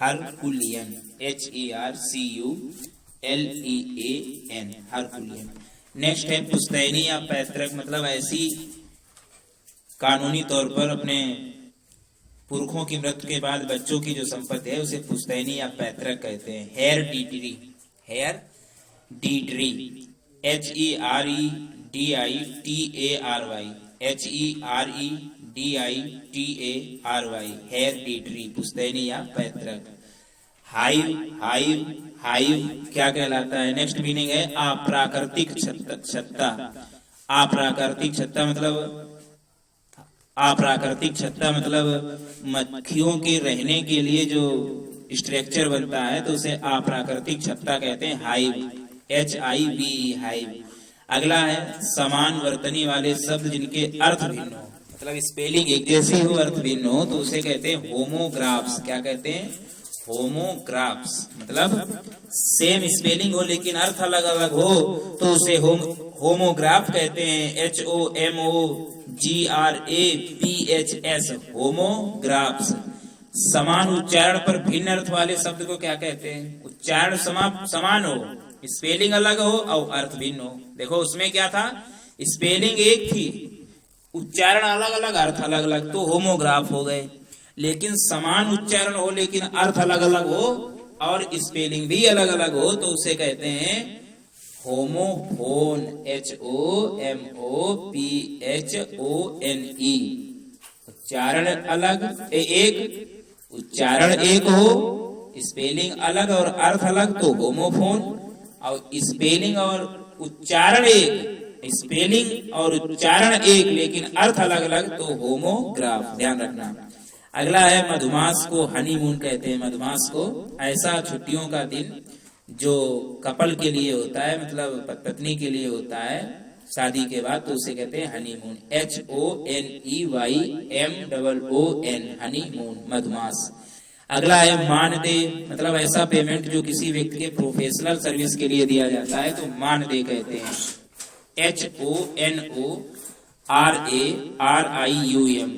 Herculean, HERCULEAN, Herculean. Next है पुश्तैनी या पैतृक, मतलब ऐसी कानूनी तौर पर अपने पुरखों की मृत्यु के बाद बच्चों की जो संपत्ति है उसे पुश्तैनी या पैतृक कहते हैं। Hereditary, hereditary, HEREDITARY, HEREDITARY, hereditary, पुश्तैनी या पैतृक। हाइव, हाइव, हाइव क्या कहलाता है? नेक्स्ट मीनिंग है अप्राकृतिक छत्ता। अप्राकृतिक छत्ता मतलब, अप्राकृतिक छत्ता मतलब मक्खियों के रहने के लिए जो स्ट्रक्चर बनता है तो उसे अप्राकृतिक छत्ता कहते हैं, हाइव, HIV, हाइव। अगला है समान वर्तनी वाले शब्द जिनके अर्थ भिन्न हो, मतलब स्पेलिंग एक जैसी हो, अर्थ भिन्न हो, तो उसे कहते हैं होमोग्राफ्स। क्या कहते हैं? होमोग्राफ्स। मतलब सेम स्पेलिंग हो लेकिन अर्थ अलग अलग हो तो उसे होमोग्राफ कहते हैं, HOMOGRAPHS, होमोग्राफ्स। समान उच्चारण पर भिन्न अर्थ वाले शब्द को क्या कहते हैं? उच्चारण समान हो, स्पेलिंग अलग हो और अर्थ भिन्न हो। देखो उसमें क्या था, स्पेलिंग एक थी, उच्चारण अलग अलग, अर्थ अलग अलग, तो होमोग्राफ हो गए। लेकिन समान उच्चारण हो लेकिन अर्थ अलग अलग हो और स्पेलिंग भी अलग अलग हो तो उसे कहते हैं होमोफोन, HOMOPHONE। उच्चारण अलग एक, उच्चारण एक हो, स्पेलिंग अलग और अर्थ अलग तो होमोफोन, और स्पेलिंग और उच्चारण एक, स्पेलिंग और उच्चारण एक लेकिन अर्थ अलग अलग तो होमोग्राफ। ध्यान रखना। अगला है मधुमास को हनीमून कहते हैं। मधुमास को ऐसा छुट्टियों का दिन जो कपल के लिए होता है, मतलब पत्नी के लिए होता है शादी के बाद, तो उसे कहते हैं हनीमून, HONEYMOON, हनीमून, मधुमास। अगला है मानदेय, मतलब ऐसा पेमेंट जो किसी व्यक्ति के प्रोफेशनल सर्विस के लिए दिया जाता है तो मानदेय कहते हैं, HONORARIUM,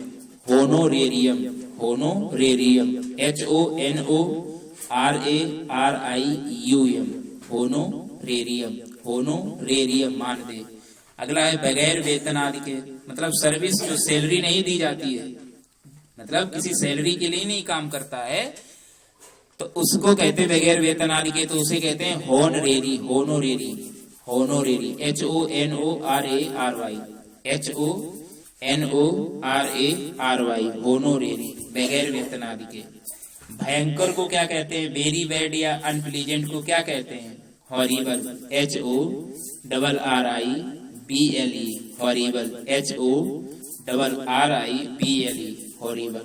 होनोरेरियम, होनोरेरियम, HONORARIUM, होनोरेरियम, होनोरेरियम, मानदेय। अगला है बगैर वेतन आदि के, मतलब सर्विस जो सैलरी नहीं दी जाती है, मतलब किसी सैलरी के लिए नहीं काम करता है तो उसको कहते हैं बगैर वेतन आदि के, तो उसे कहते हैं होनरेरी, होनोरेरी, होनोरेरी, HONORARY, HONORARY, होनोरेरी, बगैर वेतन आदि के। भयंकर को क्या कहते हैं? वेरी बैड या अनप्लीजेंट को क्या कहते हैं? Horrible, HORRIBLE, horrible, HORRIBLE, horrible.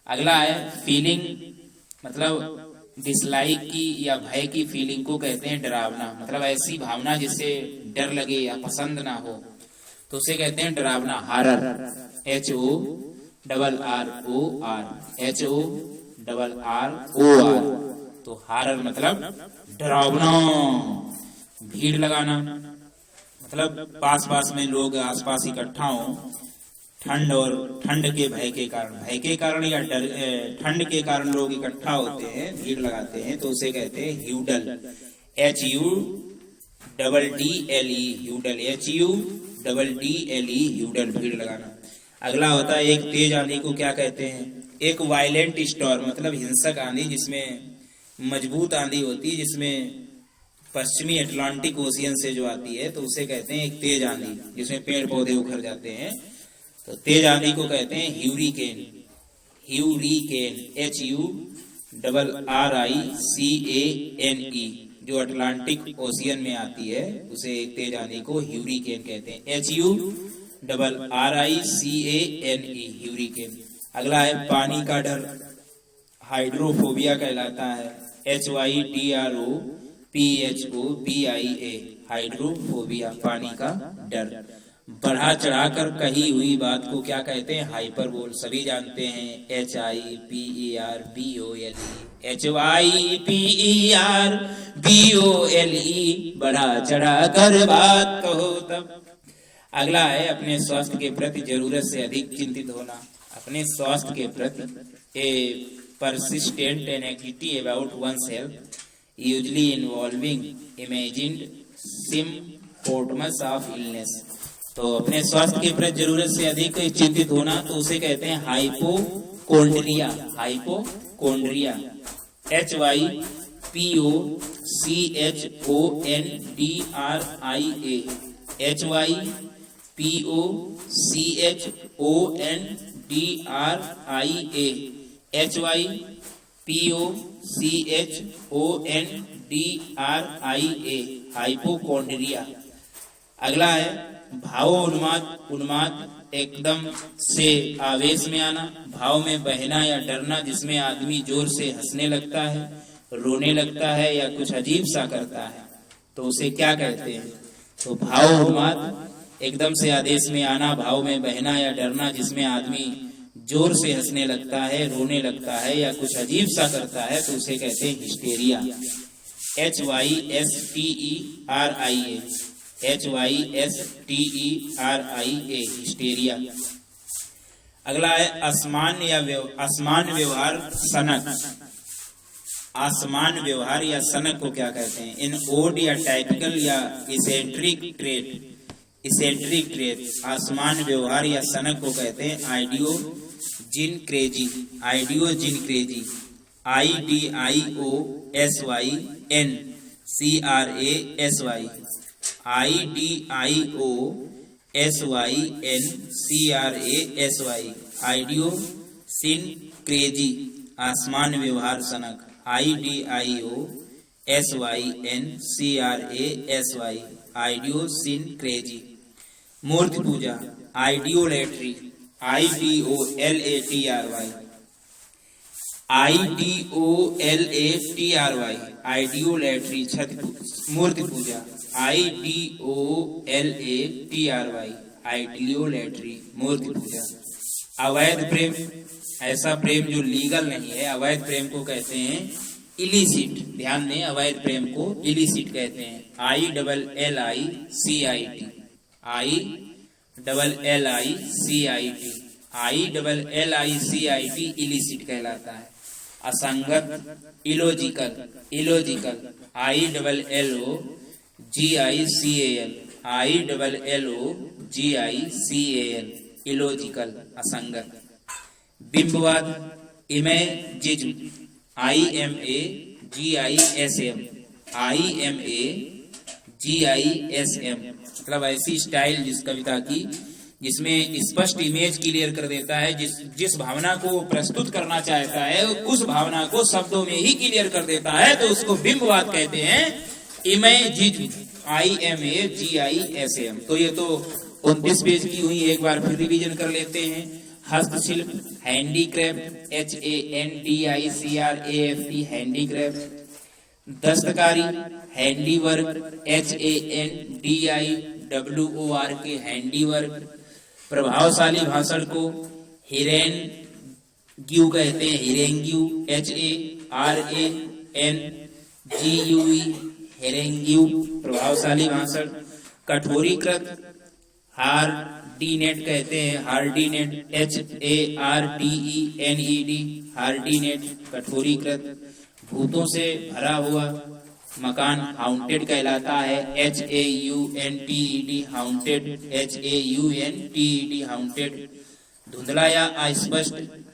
अगला है फीलिंग, मतलब डिसलाइक की या भय की फीलिंग को कहते हैं डरावना, मतलब ऐसी भावना जिससे डर लगे या पसंद ना हो तो उसे कहते हैं डरावना, हॉरर, HORROR, तो हॉरर मतलब डरावना। भीड़ लगाना, मतलब पास में लोग आसपास इकट्ठा हो, ठंड और ठंड के भय के कारण या ठंड के कारण लोग इकट्ठा होते हैं, भीड़ लगाते हैं तो उसे कहते हैं ह्यूडल, HUDDLE, ह्यूडल, HUDDLE, ह्यूडल, भीड़ लगाना। अगला होता है एक तेज आंधी को क्या कहते हैं? एक वायलेंट स्टॉर्म, मतलब हिंसक आंधी, जिसमें मजबूत आंधी होती है, जिसमें पश्चिमी अटलांटिक ओशियन से जो आती है, तो उसे कहते हैं एक तेज आंधी, जिसमें पेड़ पौधे उखड़ जाते हैं। तो तेज आंधी को कहते हैं ह्यूरिकेन। ह्यूरिकेन, HURRICANE, जो अटलांटिक ओशियन में आती है, उसे एक तेज आंधी को ह्यूरिकेन कहते हैं। HURRICANE, ह्यूरिकेन। अगला है पानी का डर, हाइड्रोफोबिया कहलाता है। HYDROPHOBIA, हाइड्रोफोबिया, पानी का डर। बढ़ा चढ़ाकर कही हुई बात को क्या कहते हैं? हाइपरबोल, सभी जानते हैं। HIPERBOLE, HYPERBOLE, बढ़ा चढ़ाकर बात कहो तब। अगला है अपने स्वास्थ्य के प्रति जरूरत से अधिक चिंतित होना। अपने स्वास्थ्य के प्रति ए persistent anxiety about one's health, usually involving imagined symptoms of illness। तो अपने स्वास्थ्य के प्रति जरूरत से अधिक चिंतित होना, तो उसे कहते हैं हाइपोकोंड्रिया। हाइपोकोंड्रिया, HYPOCHONDRIA, HYPOCHONDRIA, HYPOCHONDRIA, हाइपोकोंड्रिया। अगला है भावोन्माद, उन्माद, एकदम से आवेश में आना, भाव में बहना या डरना, जिसमें आदमी जोर से हंसने लगता है, रोने लगता है या कुछ अजीब सा करता है, तो उसे क्या कहते हैं? तो भावोन्माद, एकदम से आदेश में आना, भाव में बहना या डरना, जिसमें आदमी जोर से हंसने लगता है, रोने लगता है या कुछ अजीब सा करता है, तो उसे कहते हैं हिस्टेरिया। HYSTERIA, HYSTERIA, hysteria. अगला है असमान व्यवहार, सनक। आसमान व्यवहार या सनक को क्या कहते हैं? इन ओड या टाइपिकल या इसेंट्रिक ट्रेट, आसमान व्यवहार या सनक को कहते हैं आइडियोजिनक्रेजी, IDIOSYNCRASY, आइडियोसिनक्रेजी, आसमान व्यवहार सनक, IDIOSYNCRASY, आइडियोसिनक्रेजी। मूर्ति पूजा, आइडियोलेट्री, IDOLATRY, आइडियोलेट्री, मूर्ति पूजा, IDOLATRY, आइडियोलेट्री, मूर्ति पूजा। अवैध प्रेम, ऐसा प्रेम जो लीगल नहीं है, अवैध प्रेम को कहते हैं इलिसिट। ध्यान दें, अवैध प्रेम को इलिसिट कहते हैं। ILLICIT, इलिसिट कहलाता है। असंगत, इलॉजिकल, ILLOGICAL, इलॉजिकल, असंगत। बिंबवाद, इमेजिज्म, IMAGISM, मतलब ऐसी स्टाइल जिस कविता की जिसमें स्पष्ट इमेज क्लियर कर देता है, जिस भावना को प्रस्तुत करना चाहता है उस भावना को शब्दों में ही क्लियर कर देता है, तो उसको बिंबवाद कहते हैं। Imagism, IMAGISM। तो ये तो 29 पेज की हुई, एक बार फिर रिवीजन कर लेते हैं। हस्तशिल्प, हैंडीक्राफ्ट, HANDICRAFT, हैंडीक्राफ्ट। दस्तकारी, हैंडीवर्क, HANDIWORK, हैंडीवर्क। प्रभावशाली भाषण को हिरेनग्यू कहते हैं, हिरेनग्यू, HARANGUE, हिरेनग्यू, प्रभावशाली भाषण। कठोरीकृत, हार्डीनेट कहते हैं, हार्डीनेट, HARDENED, हार्डीनेट, कठोरीकृत। भूतों से भरा हुआ मकान हाउंटेड कहलाता है, HAUNTED, हाउंटेड, HAUNTED, हाउंटेड। धुंधला या अस्पष्ट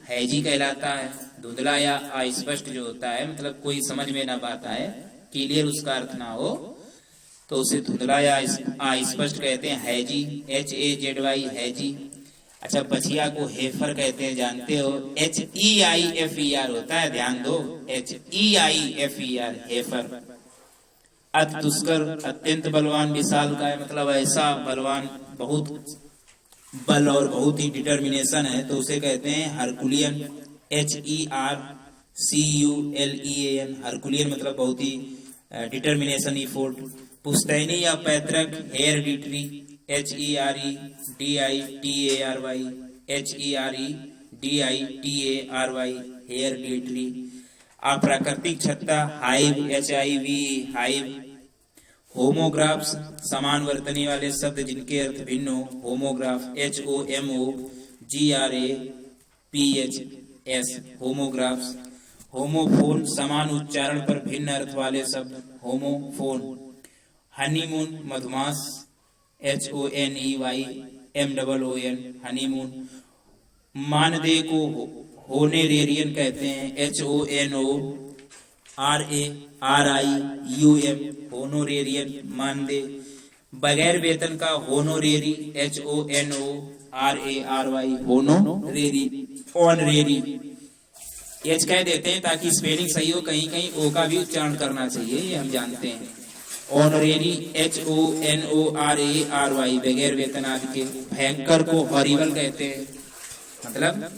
हैजी कहलाता है। धुंधला या अस्पष्ट जो होता है मतलब कोई समझ में ना बात आए, क्लियर उसका अर्थ ना हो, तो उसे धुंधला या अस्पष्ट कहते हैं, हैजी, HAZY हैजी। अच्छा, बछिया को हेफर कहते हैं, जानते हो, HEIFER होता है, ध्यान दो, HEIFER हेफर। अति दुष्कर, अत्यंत बलवान, विशाल का है मतलब ऐसा बलवान, बहुत बल और बहुत ही डिटर्मिनेशन है, तो उसे कहते हैं हरकुलियन, HERCULEAN, हरकुलियन मतलब बहुत ही डिटर्मिनेशन, इफोर्ट। पुश्तैनी या पैतृक, हेरेडिटरी, HEREDITARY, HEREDITARY, हेरेडिटरी। अप्राकृतिक छत्ता, हाइव, HIV, हाइव। होमोग्राफ्स, समान वर्तनी वाले शब्द जिनके अर्थ भिन्न हो, होमोग्राफ, HOMOGRAPHS, होमोग्राफ्स। होमोफोन, समान उच्चारण पर भिन्न अर्थ वाले शब्द, होमोफोन। हनीमून, मधुमास, HONEYMOON, हनीमून। मानदेय को होनेरेरियन कहते हैं, HONORARIUM, होनोरेरियन, मानदेय। बगैर वेतन का होनोरेरी, HONORARY, होनोरेरी, ऑनरेरी। एच कह देते हैं ताकि स्पेलिंग सही हो, कहीं कहीं ओ का भी उच्चारण करना चाहिए, ये हम जानते हैं। ऑनरेरी, HONORARY, बगैर वेतन आदि के। भयंकर को हॉरिबल कहते हैं, मतलब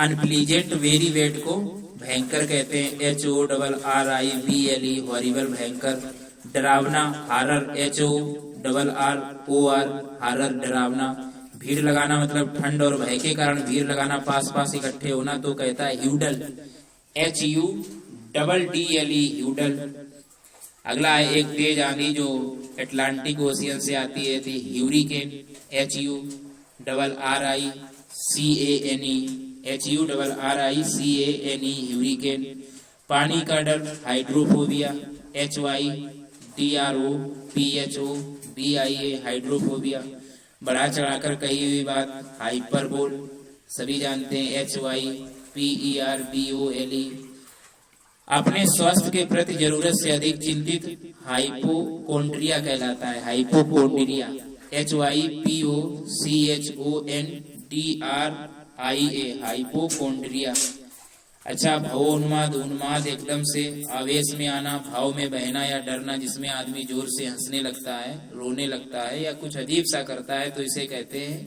अनप्लीजेंट वेरी वेट को भयंकर कहते हैं, HORRIBLE, हॉरिबल, भयंकर। डरावना, हारर, HORROR, हारर, डरावना। भीड़ लगाना मतलब ठंड और भय के कारण भीड़ लगाना, पास पास इकट्ठे होना, तो कहता है ह्यूडल, HUDDLE, ह्यूडल। अगला है एक तेज आंधी जो अटलांटिक ओशियन से आती है, थी ह्यूरिकेन, HURRICANE, ह्यूरिकेन। पानी का डर, हाइड्रोफोबिया, HYDROPHOBIA, हाइड्रोफोबिया। बढ़ा चढ़ाकर कही हुई बात, हाइपरबोल, सभी जानते हैं, HYPERBOLE। अपने स्वास्थ्य के प्रति जरूरत से अधिक चिंतित, हाइपोकोंड्रिया कहलाता है, हाइपोकोंड्रिया, HYPOCHONDRIA, हाइपोकोंड्रिया। अच्छा, भवोन्माद, उन्माद, एकदम से आवेश में आना, भाव में बहना या डरना, जिसमें आदमी जोर से हंसने लगता है, रोने लगता है या कुछ अजीब सा करता है, तो इसे कहते हैं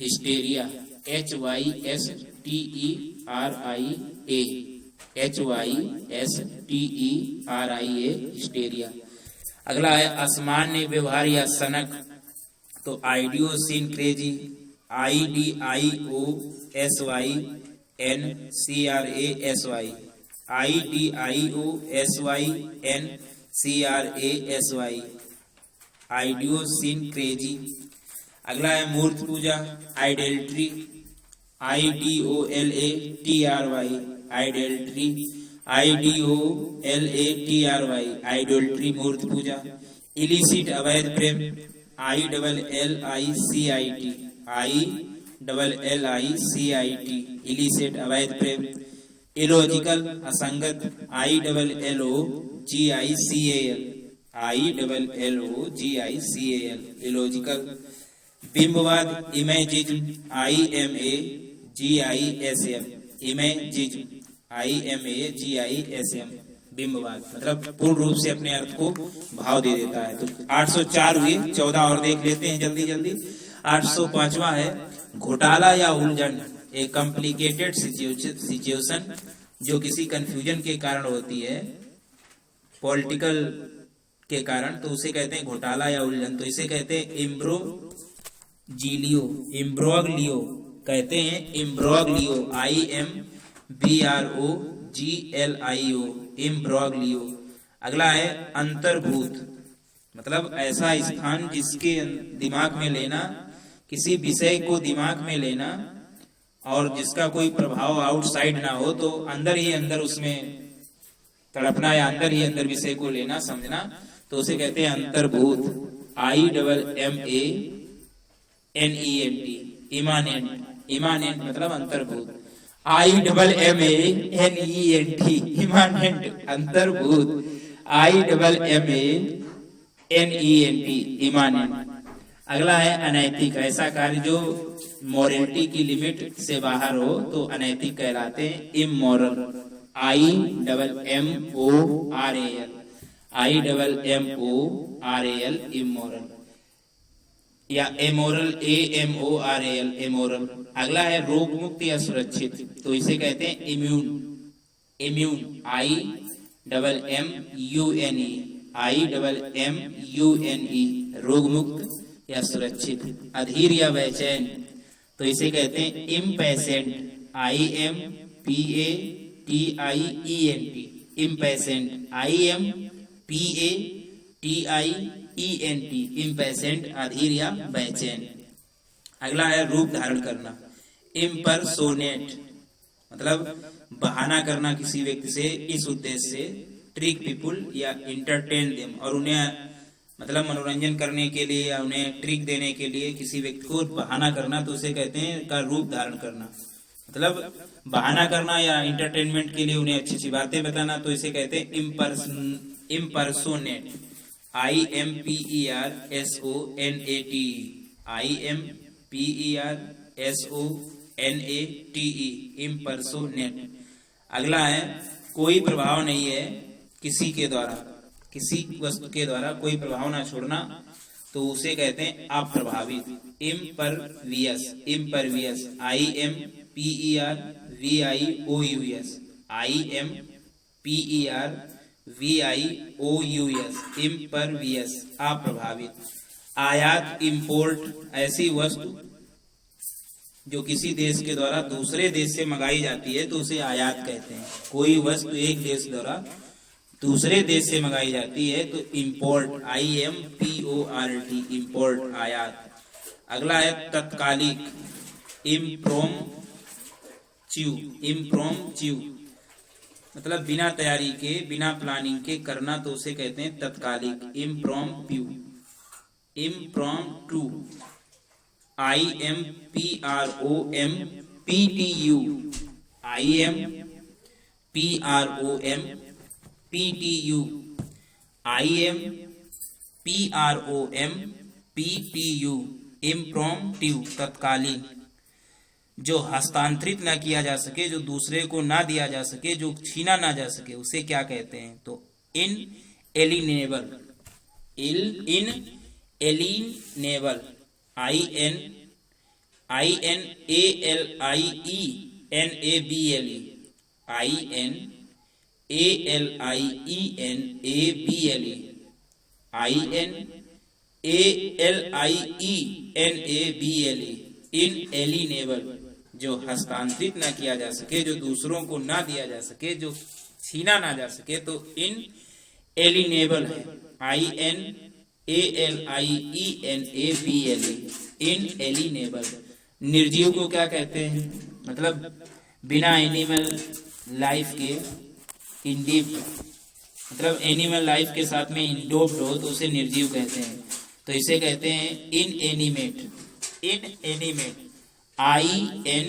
हिस्टेरिया, HYSTERIA, हिस्टेरिया। अगला है असामान्य व्यवहार या सनक, तो आइडियोसिनक्रेजी, IDIOSYNCRASY, IDIOSYNCRASY, आइडियोसिनक्रेजी। अगला है मूर्ति पूजा, idolatry, IDOLATRY, idolatry, IDOLATRY, idolatry, मूर्ति पूजा। इलिसिट, अवैध प्रेम, ILLICIT, इलिसिट, अवैध प्रेम। इलॉजिकल, असंगत, ILLOGICAL, इलॉजिकल। बिंबवाद, इमेजिज्म, IMAGISM, इमेजिज्म, IMAGISM, बिंबवाद, मतलब पूर्ण रूप से अपने अर्थ को भाव दे देता है। तो 804 हुए, 14 और देख लेते हैं जल्दी जल्दी। 805वां है घोटाला या उलझन, ए कॉम्प्लिकेटेड सिचुएशन जो किसी कंफ्यूजन के कारण होती है, पॉलिटिकल के कारण, तो उसे कहते हैं घोटाला या उलझन। तो इसे कहते हैं इम्ब्रोग्लियो, इम्ब्रोग्लियो कहते हैं, इम्ब्रोग्लियो, IMBROGLIO, इम्ब्रोग्लियो। अगला है अंतर्भूत, मतलब ऐसा स्थान जिसके दिमाग में लेना, किसी विषय को दिमाग में लेना और जिसका कोई प्रभाव आउटसाइड ना हो, तो अंदर ही अंदर उसमें तड़पना या अंदर ही अंदर विषय को लेना, समझना, तो उसे कहते हैं अंतर्भूत, IMMANENT, इमानेंट, इमानेंट मतलब अंतर्भूत, IMMANENT इमानेंट अंतर्भूत, IMMANENT इमानेंट। अगला है अनैतिक, ऐसा कार्य जो मोरलिटी की लिमिट से बाहर हो तो अनैतिक कहलाते हैं। इमोरल, IMMORAL इमोरल, या एमोरल, AMORAL एमोरल। अगला है रोग मुक्त या सुरक्षित, तो इसे कहते हैं इम्यून, IMMUNE रोग मुक्त या सुरक्षित। अधीर या बेचैन, तो इसे कहते हैं impatient, IMPATIENT impatient, IMPATIENT impatient, अधीर या बेचैन। अगला है रूप धारण करना, इम्पर्सोनेट मतलब बहाना करना किसी व्यक्ति से इस उद्देश्य से, ट्रिक पीपुल या इंटरटेन देम, और उन्हें मतलब मनोरंजन करने के लिए या उन्हें ट्रिक देने के लिए किसी व्यक्ति को बहाना करना, तो उसे कहते हैं का रूप धारण करना। मतलब बहाना करना या इंटरटेनमेंट के लिए उन्हें अच्छी अच्छी बातें बताना, तो इसे कहते हैं इम्पर्सोनेट, IMPERSONATE इम्पर्सोनेट। अगला है कोई प्रभाव नहीं है किसी के द्वारा, किसी वस्तु के द्वारा कोई प्रभाव ना छोड़ना, तो उसे कहते हैं अप्रभावित, इम्परवियस, IMPERVIOUS इम्परवियस अप्रभावित। आयात, इंपोर्ट, ऐसी वस्तु जो किसी देश के द्वारा दूसरे देश से मंगाई जाती है तो उसे आयात कहते हैं। कोई वस्तु एक देश द्वारा दूसरे देश से मंगाई जाती है तो इंपोर्ट, IMPORT इंपोर्ट, आयात। अगला है तत्कालिक, इम्प्रॉम्प्चू मतलब बिना तैयारी के, बिना प्लानिंग के करना, तो उसे कहते हैं तत्कालिक, इम्प्रॉम्प्टू, IMPROMPTU इम्प्रॉम्प्टू तत्कालीन। जो हस्तांतरित ना किया जा सके, जो दूसरे को ना दिया जा सके, जो छीना ना जा सके, उसे क्या कहते हैं? तो इनएलिनेबल, इनएलिनेबल, INALIENABLE इनएलिनेबल, जो हस्तांतरित ना किया जा सके, जो दूसरों को ना दिया जा सके, जो छीना ना जा सके, तो इनएलिनेबल है, INALIENABLE इनएलिनेबल। निर्जीव को क्या कहते हैं? मतलब बिना एनिमल लाइफ के, मतलब एनिमल लाइफ के साथ में इंडोप्ड हो तो उसे निर्जीव कहते हैं। तो इसे कहते हैं inanimate, inanimate, INANIMATE,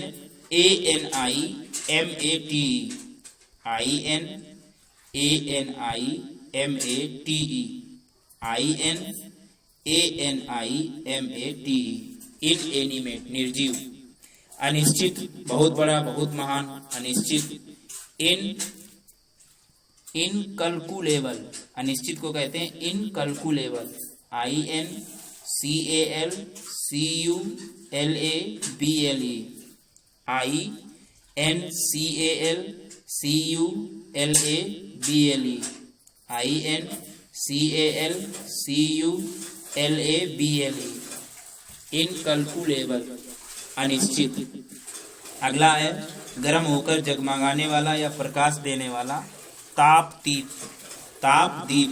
INANIMATE inanimate, निर्जीव। अनिश्चित, बहुत बड़ा, बहुत महान, अनिश्चित। इनकैलकुलेबल, अनिश्चित को कहते हैं इनकैलकुलेबल, INCALCULABLE INCALCULABLE इनकैलकुलेबल, अनिश्चित। अगला है गर्म होकर जगमगाने वाला या प्रकाश देने वाला, तापदीप, तापदीप,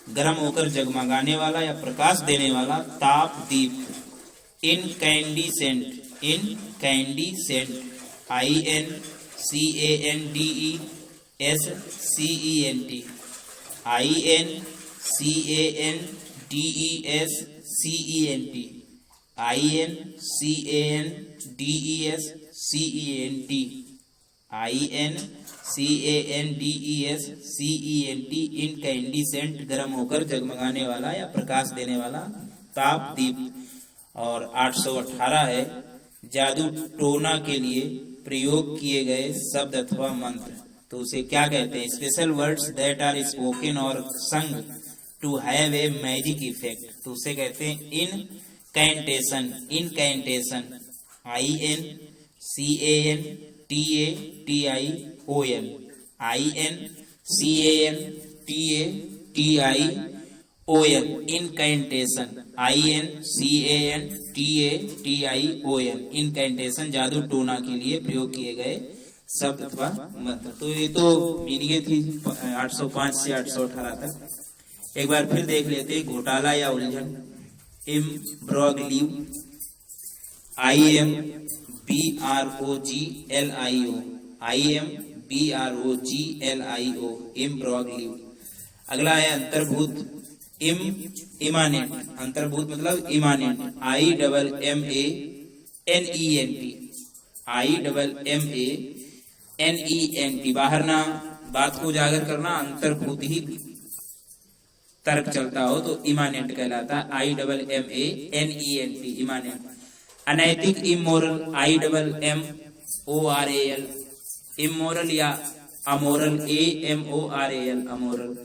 गर्म होकर जगमगाने वाला या प्रकाश देने वाला, तापदीप। Incandescent, incandescent, INCANDESCENT, INCANDESCENT INCANDESCENT, incandescent, गर्म होकर जगमगाने वाला या प्रकाश देने वाला, ताप दीप। और 818 है जादू टोना के लिए प्रयोग किए गए शब्द अथवा मंत्र। तो उसे क्या कहते हैं? Special words that are spoken or sung to have a magic effect. तो उसे कहते हैं इनकैंटेशन। इनकैंटेशन INCANTATION, INCANTATION, इनकैंटेशन, जादू टोना के लिए प्रयोग किए गए शब्द अथवा मंत्र। तो ये तो मीनिंग थी 805 से 818 तक। एक बार फिर देख लेते घोटाला या उलझन। इम्ब्रोग्लियो, IMBROGLIO, इम्ब्रोग्लियो। अगला है अंतर्भूत। इमानेंट, अंतर्भूत मतलब इमानेंट, IMMANENT, बाहर ना बात को उजागर करना, अंतर्भूत ही तर्क चलता हो तो इमानेंट कहलाता है। IMMANENT, इमानेंट। अनैतिक, इमोरल, IMMORAL, इमोरल या अमोरल, AMORAL, अमोरल।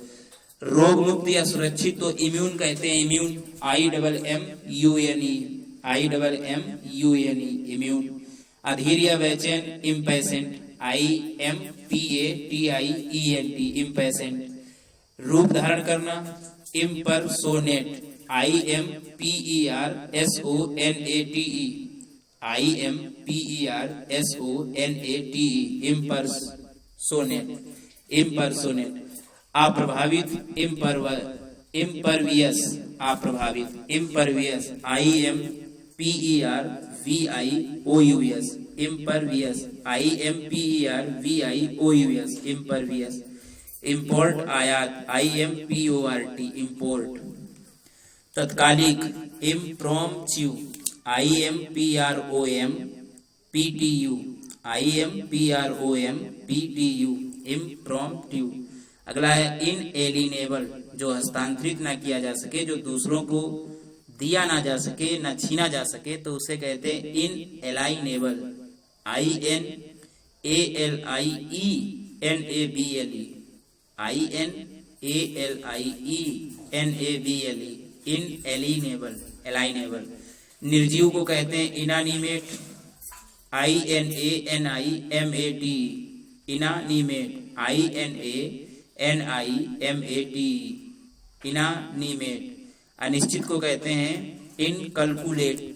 रोग मुक्त या सुरक्षित तो इम्यून कहते हैं, इम्यून, IMMUNE, इम्यून। अधीर या बेचैन, इम्पेशेंट, IMPATIENT, इम्पेशेंट। रूप धारण करना, इम्पर्सोनेट, IMPERSONATE, इम्पर्सोनेट, इम्पर्सोनेट। अप्रभावित, इम्परवियस, अप्रभावित, impervious, IMPERVIOUS, impervious, IMPERVIOUS, impervious. Import, आयात, IMPORT, इम्पोर्ट। तत्कालिक, इम्प्रॉम्प्चू, IMPROMPTU, इम्प्रॉम्प्टू। अगला है इनएलिनेबल, जो हस्तांतरित ना किया जा सके, जो दूसरों को दिया ना जा सके, ना छीना जा सके, तो उसे कहते हैं इनएलाइनेबल, INALIENABLE, इनएलिनेबल, एलाइनेबल। निर्जीव को कहते हैं इनानिमेट, INANIMATE, इनानिमेट, INANIMATE, इनानिमेट। अनिश्चित को कहते हैं इनकैलकुलेबल,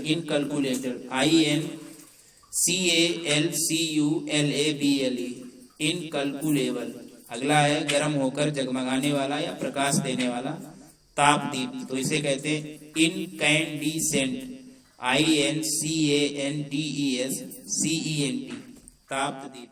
इनकैलकुलेटर, INCALCULABLE, इनकैलकुलेबल। अगला है गर्म होकर जगमगाने वाला या प्रकाश देने वाला, तापदीप। तो इसे कहते हैं इनकैंडिसेंट, INCANDESCENT, तापदीप।